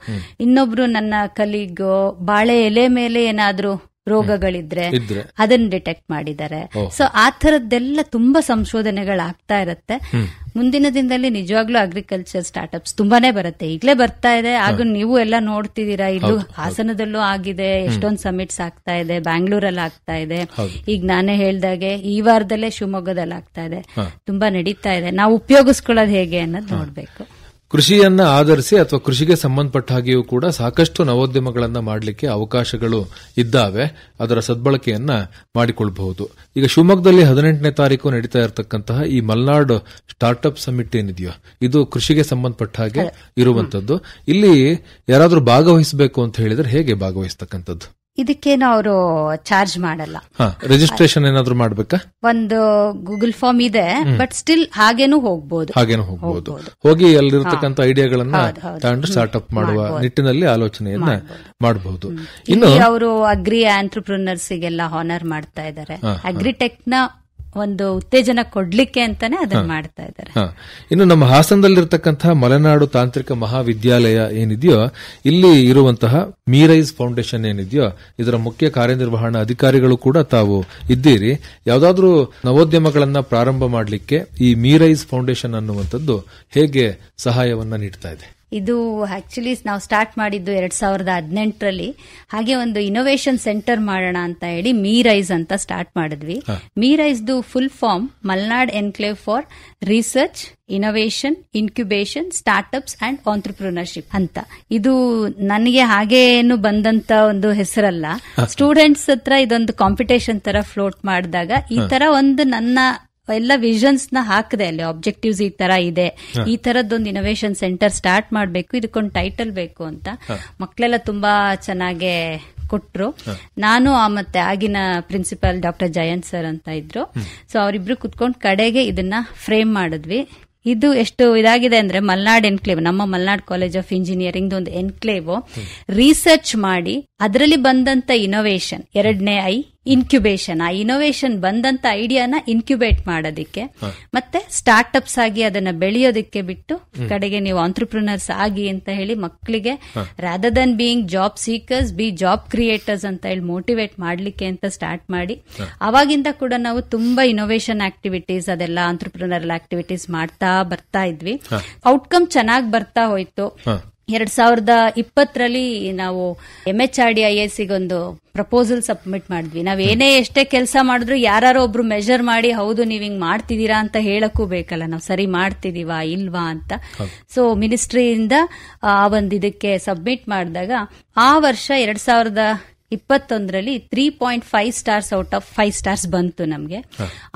ಇನ್ನೊಬ್ರು ನನ್ನ ಕಲೀಗ್ ಬಾಳೆ ಎಲೆ ಮೇಲೆ ಏನಾದ್ರೂ ರೋಗಗಳಿದ್ರೆ ಅದನ್ನ ಡಿಟೆಕ್ಟ್ ಮಾಡಿದ್ದಾರೆ. ಸೊ ಆ ತರದ್ದೆಲ್ಲ ತುಂಬಾ ಸಂಶೋಧನೆಗಳಾಗ್ತಾ ಇರತ್ತೆ. ಮುಂದಿನ ದಿನದಲ್ಲಿ ನಿಜವಾಗ್ಲೂ ಅಗ್ರಿಕಲ್ಚರ್ ಸ್ಟಾರ್ಟ್ಅಪ್ಸ್ ತುಂಬಾನೇ ಬರುತ್ತೆ. ಈಗಲೇ ಬರ್ತಾ ಇದೆ. ಆಗ ನೀವು ಎಲ್ಲ ನೋಡ್ತಿದ್ದೀರಾ, ಇದು ಹಾಸನದಲ್ಲೂ ಆಗಿದೆ, ಎಷ್ಟೊಂದು ಸಮಿಟ್ಸ್ ಆಗ್ತಾ ಇದೆ, ಬ್ಯಾಂಗ್ಳೂರಲ್ಲಿ ಆಗ್ತಾ ಇದೆ. ಈಗ ನಾನೇ ಹೇಳ್ದಾಗೆ ಈ ವಾರದಲ್ಲೇ ಶಿವಮೊಗ್ಗದಲ್ಲಿ ಆಗ್ತಾ ಇದೆ. ತುಂಬಾ ನಡೀತಾ ಇದೆ. ನಾವು ಉಪಯೋಗಿಸ್ಕೊಳ್ಳೋದು ಹೇಗೆ ಅನ್ನೋದು ನೋಡ್ಬೇಕು. ಕೃಷಿಯನ್ನ ಆಧರಿಸಿ ಅಥವಾ ಕೃಷಿಗೆ ಸಂಬಂಧಪಟ್ಟ ಹಾಗೆಯೂ ಕೂಡ ಸಾಕಷ್ಟು ನವೋದ್ಯಮಗಳನ್ನ ಮಾಡಲಿಕ್ಕೆ ಅವಕಾಶಗಳು ಇದ್ದಾವೆ. ಅದರ ಸದ್ಬಳಕೆಯನ್ನ ಮಾಡಿಕೊಳ್ಳಬಹುದು. ಈಗ ಶಿವಮೊಗ್ಗದಲ್ಲಿ 18ನೇ ತಾರೀಕು ನಡೀತಾ ಇರತಕ್ಕಂತಹ ಈ ಮಲ್ನಾಡ್ ಸ್ಟಾರ್ಟ್ಅಪ್ ಸಮಿಟ್ ಏನಿದೆಯೋ, ಇದು ಕೃಷಿಗೆ ಸಂಬಂಧಪಟ್ಟ ಹಾಗೆ ಇರುವಂತದ್ದು. ಇಲ್ಲಿ ಯಾರಾದ್ರೂ ಭಾಗವಹಿಸಬೇಕು ಅಂತ ಹೇಳಿದ್ರೆ ಹೇಗೆ ಭಾಗವಹಿಸತಕ್ಕಂಥದ್ದು? ಇದಕ್ಕೇನು ಅವರು ಚಾರ್ಜ್ ಮಾಡಲ್ಲ. ರಿಜಿಸ್ಟ್ರೇಷನ್ ಏನಾದ್ರು ಮಾಡ್ಬೇಕಾ? ಒಂದು ಗೂಗಲ್ ಫಾರ್ಮ್ ಇದೆ, ಬಟ್ ಸ್ಟಿಲ್ ಹಾಗೇನು ಹೋಗ್ಬೋದು. ಹೋಗಿ ಅಲ್ಲಿರ್ತಕ್ಕಂಥ ಐಡಿಯಾಗಳನ್ನ ತಗೊಂಡು ಸ್ಟಾರ್ಟ್ಅಪ್ ಮಾಡುವ ನಿಟ್ಟಿನಲ್ಲಿ ಆಲೋಚನೆಯನ್ನ ಮಾಡಬಹುದು. ಇನ್ನು ಅವರು ಅಗ್ರಿ ಆಂಟ್ರಪ್ರಿನರ್ಸ್ ಗೆಲ್ಲ ಹಾನರ್ ಮಾಡ್ತಾ ಇದ್ದಾರೆ. ಅಗ್ರಿಟೆಕ್ ನ ಒಂದು ಉತ್ತೇಜನ ಕೊಡ್ಲಿಕ್ಕೆ ಅಂತಾನೆ ಅದನ್ನ ಮಾಡ್ತಾ ಇದ್ದಾರೆ. ಇನ್ನು ನಮ್ಮ ಹಾಸನದಲ್ಲಿರ್ತಕ್ಕಂತಹ ಮಲೆನಾಡು ತಾಂತ್ರಿಕ ಮಹಾವಿದ್ಯಾಲಯ ಏನಿದೆಯೋ, ಇಲ್ಲಿ ಇರುವಂತಹ ಮೀರೈಸ್ ಫೌಂಡೇಶನ್ ಏನಿದೆಯೋ, ಇದರ ಮುಖ್ಯ ಕಾರ್ಯನಿರ್ವಹಣಾ ಅಧಿಕಾರಿಗಳು ಕೂಡ ತಾವು ಇದ್ದೀರಿ. ಯಾವ್ದಾದ್ರೂ ನವೋದ್ಯಮಗಳನ್ನ ಪ್ರಾರಂಭ ಮಾಡಲಿಕ್ಕೆ ಈ ಮೀರೈಸ್ ಫೌಂಡೇಶನ್ ಅನ್ನುವಂಥದ್ದು ಹೇಗೆ ಸಹಾಯವನ್ನ ನೀಡ್ತಾ ಇದೆ? ಇದು ಆಕ್ಚುಲಿ ನಾವು ಸ್ಟಾರ್ಟ್ ಮಾಡಿದ್ದು 2018ರಲ್ಲಿ. ಹಾಗೆ ಒಂದು ಇನೋವೇಷನ್ ಸೆಂಟರ್ ಮಾಡೋಣ ಅಂತ ಹೇಳಿ ಮೀರೈಸ್ ಅಂತ ಸ್ಟಾರ್ಟ್ ಮಾಡಿದ್ವಿ. ಮೀರೈಸ್ದು full form Malnad enclave for research, innovation, incubation, startups and entrepreneurship ಅಂತ. ಇದು ನನಗೆ ಹಾಗೇನು ಬಂದಂತ ಒಂದು ಹೆಸರಲ್ಲ. ಸ್ಟೂಡೆಂಟ್ಸ್ ಹತ್ರ ಇದೊಂದು ಕಾಂಪಿಟೇಷನ್ ತರ ಫ್ಲೋಟ್ ಮಾಡಿದಾಗ ಈ ತರ ಒಂದು ನನ್ನ ಎಲ್ಲ ವಿಷನ್ಸ್ ನ ಹಾಕಿದೆ. ಅಲ್ಲಿ ಆಬ್ಜೆಕ್ಟಿವ್ಸ್ ಈ ತರ ಇದೆ, ಈ ತರದೊಂದು ಇನೋವೇಷನ್ ಸೆಂಟರ್ ಸ್ಟಾರ್ಟ್ ಮಾಡಬೇಕು, ಇದಕ್ಕೊಂದು ಟೈಟಲ್ ಬೇಕು ಅಂತ ಮಕ್ಕಳೆಲ್ಲ ತುಂಬಾ ಚೆನ್ನಾಗೆ ಕೊಟ್ರು. ನಾನು ಮತ್ತೆ ಆಗಿನ ಪ್ರಿನ್ಸಿಪಲ್ ಡಾಕ್ಟರ್ ಜಯಂತ್ ಸರ್ ಅಂತ ಇದ್ರು. ಸೊ ಅವರಿಬ್ರು ಕುತ್ಕೊಂಡು ಕಡೆಗೆ ಇದನ್ನ ಫ್ರೇಮ್ ಮಾಡಿದ್ವಿ. ಇದು ಎಷ್ಟು ಇದಾಗಿದೆ ಅಂದ್ರೆ, ಮಲ್ನಾಡ್ ಎನ್ಕ್ಲೇವ್, ನಮ್ಮ ಮಲ್ನಾಡ್ ಕಾಲೇಜ್ ಆಫ್ ಇಂಜಿನಿಯರಿಂಗ್ ಒಂದು ಎನ್ಕ್ಲೇವ್ ರಿಸರ್ಚ್ ಮಾಡಿ ಅದರಲ್ಲಿ ಬಂದಂತ ಇನೋವೇಷನ್, 2ನೇ ಐ ಇನ್ಕ್ಯುಬೇಷನ್, ಆ ಇನೋವೇಷನ್ ಬಂದಂತ ಐಡಿಯಾನ ಇನ್ಕ್ಯುಬೇಟ್ ಮಾಡೋದಿಕ್ಕೆ ಮತ್ತೆ ಸ್ಟಾರ್ಟ್ಅಪ್ಸ್ ಆಗಿ ಅದನ್ನ ಬೆಳೆಯೋದಕ್ಕೆ ಬಿಟ್ಟು ಕಡೆಗೆ ನೀವು ಆಂಟ್ರಪ್ರಿನರ್ಸ್ ಆಗಿ ಅಂತ ಹೇಳಿ ಮಕ್ಕಳಿಗೆ rather than being job seekers be job creators ಅಂತ ಹೇಳಿ ಮೋಟಿವೇಟ್ ಮಾಡ್ಲಿಕ್ಕೆ ಅಂತ ಸ್ಟಾರ್ಟ್ ಮಾಡಿ ಅವಾಗಿಂದ ಕೂಡ ನಾವು ತುಂಬಾ ಇನೋವೇಷನ್ ಆಕ್ಟಿವಿಟೀಸ್ ಅದೆಲ್ಲ ಆಂಟ್ರಪ್ರಿನರಲ್ ಆಕ್ಟಿವಿಟೀಸ್ ಮಾಡ್ತಾ ಬರ್ತಾ ಇದ್ವಿ. ಔಟ್ಕಮ್ ಚೆನ್ನಾಗಿ ಬರ್ತಾ ಹೋಯ್ತು. 2020ರಲ್ಲಿ ನಾವು MHRD/IAS ಒಂದು ಪ್ರಪೋಸಲ್ ಸಬ್ಮಿಟ್ ಮಾಡಿದ್ವಿ. ನಾವ್ ಎಷ್ಟೇ ಕೆಲಸ ಮಾಡಿದ್ರು ಯಾರು ಒಬ್ರು ಮೆಜರ್ ಮಾಡಿ ಹೌದು ನೀವ್ ಹಿಂಗ್ ಮಾಡ್ತಿದೀರಾ ಅಂತ ಹೇಳಕ್ಕೂ ಬೇಕಲ್ಲ, ನಾವು ಸರಿ ಮಾಡ್ತಿದೀವಾ ಇಲ್ವಾ ಅಂತ. ಸೊ ಮಿನಿಸ್ಟ್ರಿಯಿಂದ ಆ ಒಂದು ಇದಕ್ಕೆ ಸಬ್ಮಿಟ್ ಮಾಡಿದಾಗ ಆ ವರ್ಷ 2021ರಲ್ಲಿ 3.5 ಸ್ಟಾರ್ಸ್ ಔಟ್ ಆಫ್ 5 ಸ್ಟಾರ್ಸ್ ಬಂತು ನಮ್ಗೆ.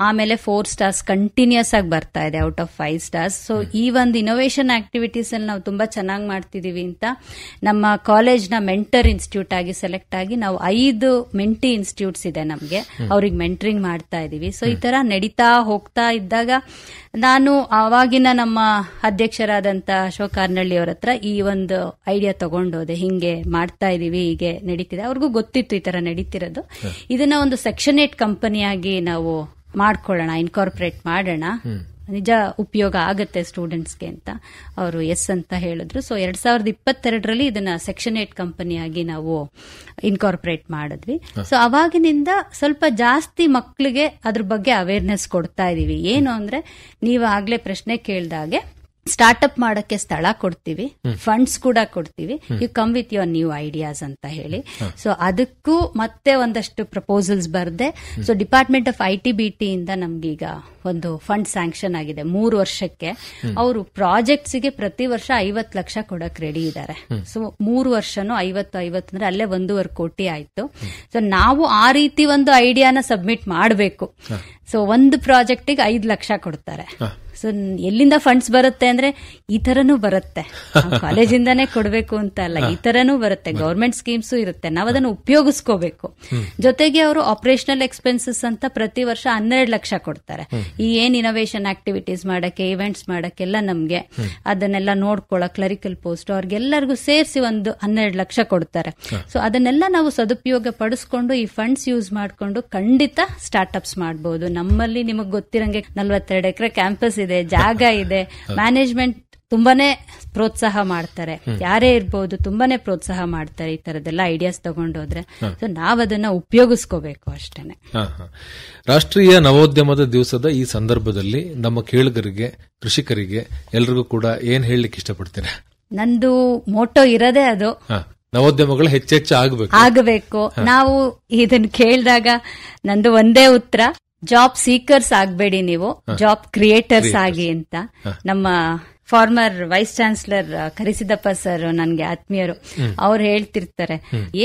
ಆಮೇಲೆ 4 ಸ್ಟಾರ್ಸ್ ಕಂಟಿನ್ಯೂಸ್ ಆಗಿ ಬರ್ತಾ ಇದೆ ಔಟ್ ಆಫ್ 5 ಸ್ಟಾರ್ಸ್. ಸೊ ಈ ಒಂದು ಇನೋವೇಷನ್ ಆಕ್ಟಿವಿಟೀಸ್ ಅಲ್ಲಿ ನಾವು ತುಂಬಾ ಚೆನ್ನಾಗಿ ಮಾಡ್ತಿದೀವಿ ಅಂತ ನಮ್ಮ ಕಾಲೇಜ್ನ ಮೆಂಟರ್ ಇನ್ಸ್ಟಿಟ್ಯೂಟ್ ಆಗಿ ಸೆಲೆಕ್ಟ್ ಆಗಿ ನಾವು 5 ಮೆಂಟಿ ಇನ್ಸ್ಟಿಟ್ಯೂಟ್ಸ್ ಇದೆ ನಮ್ಗೆ, ಅವ್ರಿಗೆ ಮೆಂಟರಿಂಗ್ ಮಾಡ್ತಾ ಇದೀವಿ. ಸೊ ಈ ತರ ನಡೀತಾ ಹೋಗ್ತಾ ಇದ್ದಾಗ ನಾನು ಆವಾಗಿನ ನಮ್ಮ ಅಧ್ಯಕ್ಷರಾದಂತ ಅಶೋಕ್ ಕಾರ್ನಳ್ಳಿ ಅವ್ರ ಹತ್ರ ಈ ಒಂದು ಐಡಿಯಾ ತಗೊಂಡೋದೆ, ಹಿಂಗೆ ಮಾಡ್ತಾ ಇದೀವಿ, ಹೀಗೆ ನಡೀತಿದೆ. ಅವ್ರಿಗೂ ಗೊತ್ತಿತ್ತು ಈ ತರ ನಡೀತಿರೋದು. ಇದನ್ನ ಒಂದು ಸೆಕ್ಷನ್ 8 ಕಂಪನಿಯಾಗಿ ನಾವು ಮಾಡ್ಕೊಳ್ಳೋಣ, ಇನ್ಕಾರ್ಪೊರೇಟ್ ಮಾಡೋಣ, ನಿಜ ಉಪಯೋಗ ಆಗತ್ತೆ ಸ್ಟೂಡೆಂಟ್ಸ್ಗೆ ಅಂತ ಅವರು ಎಸ್ ಅಂತ ಹೇಳಿದ್ರು. ಸೊ 2022ರಲ್ಲಿ ಇದನ್ನ ಸೆಕ್ಷನ್ 8 ಕಂಪನಿಯಾಗಿ ನಾವು ಇನ್ಕಾರ್ಪೊರೇಟ್ ಮಾಡಿದ್ವಿ. ಸೊ ಅವಾಗಿನಿಂದ ಸ್ವಲ್ಪ ಜಾಸ್ತಿ ಮಕ್ಕಳಿಗೆ ಅದ್ರ ಬಗ್ಗೆ ಅವೇರ್ನೆಸ್ ಕೊಡ್ತಾ ಇದೀವಿ. ಏನು ಅಂದ್ರೆ ನೀವು ಆಗ್ಲೇ ಪ್ರಶ್ನೆ ಕೇಳ್ದಾಗೆ ಸ್ಟಾರ್ಟ್ಅಪ್ ಮಾಡಕ್ಕೆ ಸ್ಥಳ ಕೊಡ್ತೀವಿ, ಫಂಡ್ಸ್ ಕೂಡ ಕೊಡ್ತೀವಿ, you come with your new ideas ಅಂತ ಹೇಳಿ. ಸೊ ಅದಕ್ಕೂ ಮತ್ತೆ ಒಂದಷ್ಟು ಪ್ರಪೋಸಲ್ಸ್ ಬರ್ದೆ. ಸೊ ಡಿಪಾರ್ಟ್ಮೆಂಟ್ ಆಫ್ ITBT ಇಂದ ನಮ್ಗೀಗ ಒಂದು ಫಂಡ್ ಸ್ಯಾಂಕ್ಷನ್ ಆಗಿದೆ 3 ವರ್ಷಕ್ಕೆ. ಅವರು ಪ್ರಾಜೆಕ್ಟ್ಸ್ ಗೆ ಪ್ರತಿ ವರ್ಷ 50 ಲಕ್ಷ ಕೊಡಕ್ ರೆಡಿ ಇದ್ದಾರೆ. ಸೊ 3 ವರ್ಷನೂ 50 ಅಂದ್ರೆ ಅಲ್ಲೇ 1.5 ಕೋಟಿ ಆಯ್ತು. ಸೊ ನಾವು ಆ ರೀತಿ ಒಂದು ಐಡಿಯಾನ ಸಬ್ಮಿಟ್ ಮಾಡಬೇಕು. ಸೊ ಒಂದು ಪ್ರಾಜೆಕ್ಟಿಗೆ 5 ಲಕ್ಷ ಕೊಡ್ತಾರೆ. ಸೊ ಎಲ್ಲಿಂದ ಫಂಡ್ಸ್ ಬರುತ್ತೆ ಅಂದ್ರೆ ಈ ತರನೂ ಬರುತ್ತೆ, ಕಾಲೇಜಿಂದಾನೇ ಕೊಡಬೇಕು ಅಂತ ಅಲ್ಲ, ಈ ತರನೂ ಬರುತ್ತೆ, ಗವರ್ಮೆಂಟ್ ಸ್ಕೀಮ್ಸ್ ಇರುತ್ತೆ, ನಾವು ಅದನ್ನು ಉಪಯೋಗಿಸ್ಕೋಬೇಕು. ಜೊತೆಗೆ ಅವರು ಆಪರೇಷನಲ್ ಎಕ್ಸ್ಪೆನ್ಸಸ್ ಅಂತ ಪ್ರತಿ ವರ್ಷ 12 ಲಕ್ಷ ಕೊಡ್ತಾರೆ. ಈ ಏನ್ ಇನೋವೇಷನ್ ಆಕ್ಟಿವಿಟೀಸ್ ಮಾಡಕ್ಕೆ, ಇವೆಂಟ್ಸ್ ಮಾಡಕ್ಕೆಲ್ಲ ನಮ್ಗೆ ಅದನ್ನೆಲ್ಲ ನೋಡ್ಕೊಳ್ಳೋ ಕ್ಲರಿಕಲ್ ಪೋಸ್ಟ್ ಅವ್ರಿಗೆಲ್ಲರಿಗೂ ಸೇರಿಸಿ ಒಂದು 12 ಲಕ್ಷ ಕೊಡ್ತಾರೆ. ಸೊ ಅದನ್ನೆಲ್ಲ ನಾವು ಸದುಪಯೋಗ ಪಡಿಸ್ಕೊಂಡು ಈ ಫಂಡ್ಸ್ ಯೂಸ್ ಮಾಡ್ಕೊಂಡು ಖಂಡಿತ ಸ್ಟಾರ್ಟ್ಅಪ್ಸ್ ಮಾಡಬಹುದು. ನಮ್ಮಲ್ಲಿ ನಿಮಗ್ ಗೊತ್ತಿರಂಗೆ 42 ಎಕರೆ ಕ್ಯಾಂಪಸ್ ಇದೆ, ಜಾಗ ಇದೆ, ಮ್ಯಾನೇಜ್ಮೆಂಟ್ ತುಂಬಾನೇ ಪ್ರೋತ್ಸಾಹ ಮಾಡ್ತಾರೆ, ಯಾರೇ ಇರ್ಬೋದು ತುಂಬಾನೇ ಪ್ರೋತ್ಸಾಹ ಮಾಡ್ತಾರೆ ಈ ತರದೆಲ್ಲ ಐಡಿಯಾಸ್ ತಗೊಂಡೋದ್ರೆ. ಸೊ ನಾವ್ ಅದನ್ನ ಉಪಯೋಗಿಸ್ಕೋಬೇಕು ಅಷ್ಟೇನೆ. ರಾಷ್ಟ್ರೀಯ ನವೋದ್ಯಮದ ದಿವಸದ ಈ ಸಂದರ್ಭದಲ್ಲಿ ನಮ್ಮ ಕೇಳುಗರಿಗೆ, ಕೃಷಿಕರಿಗೆ ಎಲ್ರಿಗೂ ಕೂಡ ಏನ್ ಹೇಳಲಿಕ್ಕೆ ಇಷ್ಟಪಡ್ತೀರಾ? ನಂದು ಮೋಟೋ ಇರೋದೇ ಅದು, ನವೋದ್ಯಮಗಳು ಹೆಚ್ಚೆಚ್ಚು ಆಗಬೇಕು. ನಾವು ಇದನ್ನ ಕೇಳಿದಾಗ ನಂದು ಒಂದೇ ಉತ್ತರ, ಜಾಬ್ ಸೀಕರ್ಸ್ ಆಗ್ಬೇಡಿ, ನೀವು ಜಾಬ್ ಕ್ರಿಯೇಟರ್ಸ್ ಆಗಿ ಅಂತ. ನಮ್ಮ farmer vice chancellor Karisiddappa sir ನನ್ಗೆ ಆತ್ಮೀಯರು, ಅವ್ರು ಹೇಳ್ತಿರ್ತಾರೆ,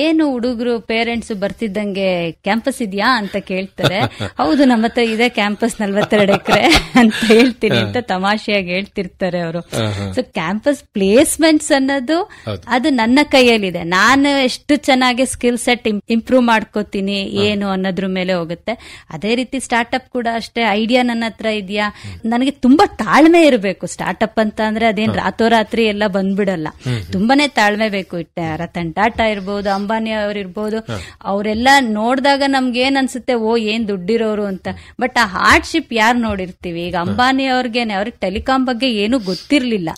ಏನು ಹುಡುಗರು ಪೇರೆಂಟ್ಸ್ ಬರ್ತಿದ್ದಂಗೆ ಕ್ಯಾಂಪಸ್ ಇದೆಯಾ ಅಂತ ಕೇಳ್ತಾರೆ. ಹೌದು ನಮ್ಮ ಹತ್ರ ಇದೆ ಕ್ಯಾಂಪಸ್ 42 ಎಕರೆ ಅಂತ ಹೇಳ್ತೀನಿ ಅಂತ ತಮಾಷೆಯಾಗಿ ಹೇಳ್ತಿರ್ತಾರೆ ಅವರು. ಸೊ ಕ್ಯಾಂಪಸ್ ಪ್ಲೇಸ್ಮೆಂಟ್ಸ್ ಅನ್ನೋದು ಅದು ನನ್ನ ಕೈಯಲ್ಲಿದೆ. ನಾನು ಎಷ್ಟು ಚೆನ್ನಾಗಿ ಸ್ಕಿಲ್ ಸೆಟ್ ಇಂಪ್ರೂವ್ ಮಾಡ್ಕೋತೀನಿ ಏನು ಅನ್ನೋದ್ರ ಮೇಲೆ ಹೋಗುತ್ತೆ. ಅದೇ ರೀತಿ ಸ್ಟಾರ್ಟ್ಅಪ್ ಕೂಡ ಅಷ್ಟೇ, ಐಡಿಯಾ ನನ್ನ ಹತ್ರ ಇದೆಯಾ, ನನಗೆ ತುಂಬಾ ತಾಳ್ಮೆ ಇರಬೇಕು. ಸ್ಟಾರ್ಟ್ಅಪ್ ಅಂತ ಅಂದ್ರೆ ಅದೇನ್ ರಾತ್ರೋರಾತ್ರಿ ಎಲ್ಲ ಬಂದ್ಬಿಡಲ್ಲ, ತುಂಬಾನೇ ತಾಳ್ಮೆ ಬೇಕು. ರತನ್ ಟಾಟಾ ಇರ್ಬೋದು, ಅಂಬಾನಿ ಅವ್ರಿರ್ಬೋದು, ಅವರೆಲ್ಲ ನೋಡಿದಾಗ ನಮ್ಗೆ ಏನ್ ಅನ್ಸುತ್ತೆ, ಓ ಏನ್ ದುಡ್ಡಿರೋರು ಅಂತ. ಬಟ್ ಆ ಹಾರ್ಡ್ಶಿಪ್ ಯಾರು ನೋಡಿರ್ತೀವಿ. ಈಗ ಅಂಬಾನಿ ಅವ್ರಿಗೆ ಟೆಲಿಕಾಂ ಬಗ್ಗೆ ಏನು ಗೊತ್ತಿರ್ಲಿಲ್ಲ,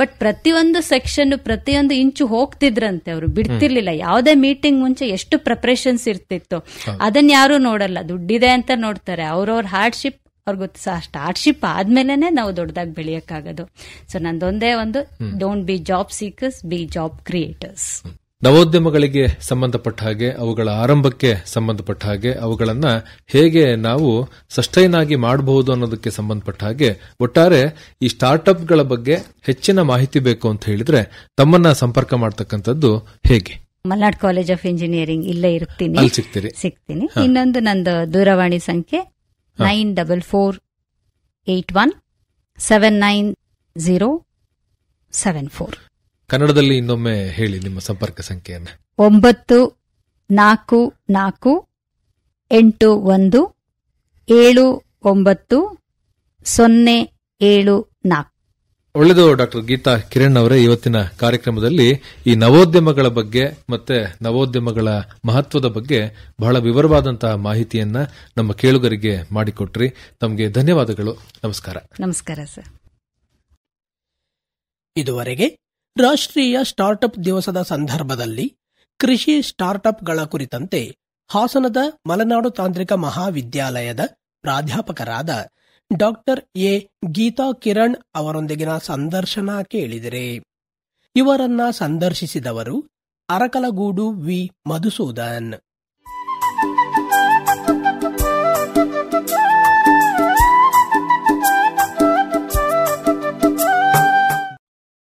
ಬಟ್ ಪ್ರತಿಯೊಂದು ಸೆಕ್ಷನ್ ಪ್ರತಿಯೊಂದು ಇಂಚು ಹೋಗ್ತಿದ್ರಂತೆ, ಅವರು ಬಿಡ್ತಿರ್ಲಿಲ್ಲ. ಯಾವುದೇ ಮೀಟಿಂಗ್ ಮುಂಚೆ ಎಷ್ಟು ಪ್ರಿಪರೇಷನ್ಸ್ ಇರ್ತಿತ್ತು ಅದನ್ನ ಯಾರು ನೋಡಲ್ಲ, ದುಡ್ಡಿದೆ ಅಂತ ನೋಡ್ತಾರೆ. ಅವ್ರವ್ರ ಹಾರ್ಡ್ಶಿಪ್ ಅವ್ರಿಗೆ ಗೊತ್ತು. ಸ್ಟಾರ್ಟ್ಶಿಪ್ ಆದ್ಮೇಲೆನೆ ನಾವು ದೊಡ್ಡದಾಗಿ ಬೆಳೆಯಕ್ಕಾಗೋದು. ಸೊ ನಂದೊಂದೇ ಒಂದು, don't be job seekers, be job creators. ನವೋದ್ಯಮಗಳಿಗೆ ಸಂಬಂಧಪಟ್ಟ ಹಾಗೆ, ಅವುಗಳ ಆರಂಭಕ್ಕೆ ಸಂಬಂಧಪಟ್ಟ ಹಾಗೆ, ಅವುಗಳನ್ನ ಹೇಗೆ ನಾವು ಸಸ್ಟೈನ್ ಆಗಿ ಮಾಡಬಹುದು ಅನ್ನೋದಕ್ಕೆ ಸಂಬಂಧಪಟ್ಟ ಹಾಗೆ, ಒಟ್ಟಾರೆ ಈ ಸ್ಟಾರ್ಟ್ಅಪ್ಗಳ ಬಗ್ಗೆ ಹೆಚ್ಚಿನ ಮಾಹಿತಿ ಬೇಕು ಅಂತ ಹೇಳಿದ್ರೆ ತಮ್ಮನ್ನ ಸಂಪರ್ಕ ಮಾಡ್ತಕ್ಕಂಥದ್ದು ಹೇಗೆ? ಮಲ್ನಾಡ್ ಕಾಲೇಜ್ ಆಫ್ ಇಂಜಿನಿಯರಿಂಗ್ ಇಲ್ಲೇ ಇರ್ತೀನಿ, ಸಿಗ್ತೀನಿ. ಇನ್ನೊಂದು ನಂದು ದೂರವಾಣಿ ಸಂಖ್ಯೆ 9481790774. ಕನ್ನಡದಲ್ಲಿ ಇನ್ನೊಮ್ಮೆ ಹೇಳಿ ನಿಮ್ಮ ಸಂಪರ್ಕ ಸಂಖ್ಯೆಯನ್ನು. 9481817904. ಒಳ್ಳೆಯದು ಡಾಕ್ಟರ್ ಗೀತಾ ಕಿರಣ್ ಅವರೇ, ಇವತ್ತಿನ ಕಾರ್ಯಕ್ರಮದಲ್ಲಿ ಈ ನವೋದ್ಯಮಗಳ ಬಗ್ಗೆ ಮತ್ತೆ ನವೋದ್ಯಮಗಳ ಮಹತ್ವದ ಬಗ್ಗೆ ಬಹಳ ವಿವರವಾದಂತಹ ಮಾಹಿತಿಯನ್ನ ನಮ್ಮ ಕೇಳುಗರಿಗೆ ಮಾಡಿಕೊಟ್ರಿ. ತಮಗೆ ಧನ್ಯವಾದಗಳು. ನಮಸ್ಕಾರ. ನಮಸ್ಕಾರ ಸರ್. ಇದುವರೆಗೆ ರಾಷ್ಟ್ರೀಯ ಸ್ಟಾರ್ಟ್ಅಪ್ ದಿವಸದ ಸಂದರ್ಭದಲ್ಲಿ ಕೃಷಿ ಸ್ಟಾರ್ಟ್ಅಪ್ಗಳ ಕುರಿತಂತೆ ಹಾಸನದ ಮಲೆನಾಡು ತಾಂತ್ರಿಕ ಮಹಾವಿದ್ಯಾಲಯದ ಪ್ರಾಧ್ಯಾಪಕರಾದ ಡಾಕ್ಟರ್ ಎ ಗೀತಾ ಕಿರಣ್ ಅವರೊಂದಿಗಿನ ಸಂದರ್ಶನ ಕೇಳಿದಿರಿ. ಇವರನ್ನ ಸಂದರ್ಶಿಸಿದವರು ಅರಕಲಗೂಡು ವಿ ಮಧುಸೂದನ್.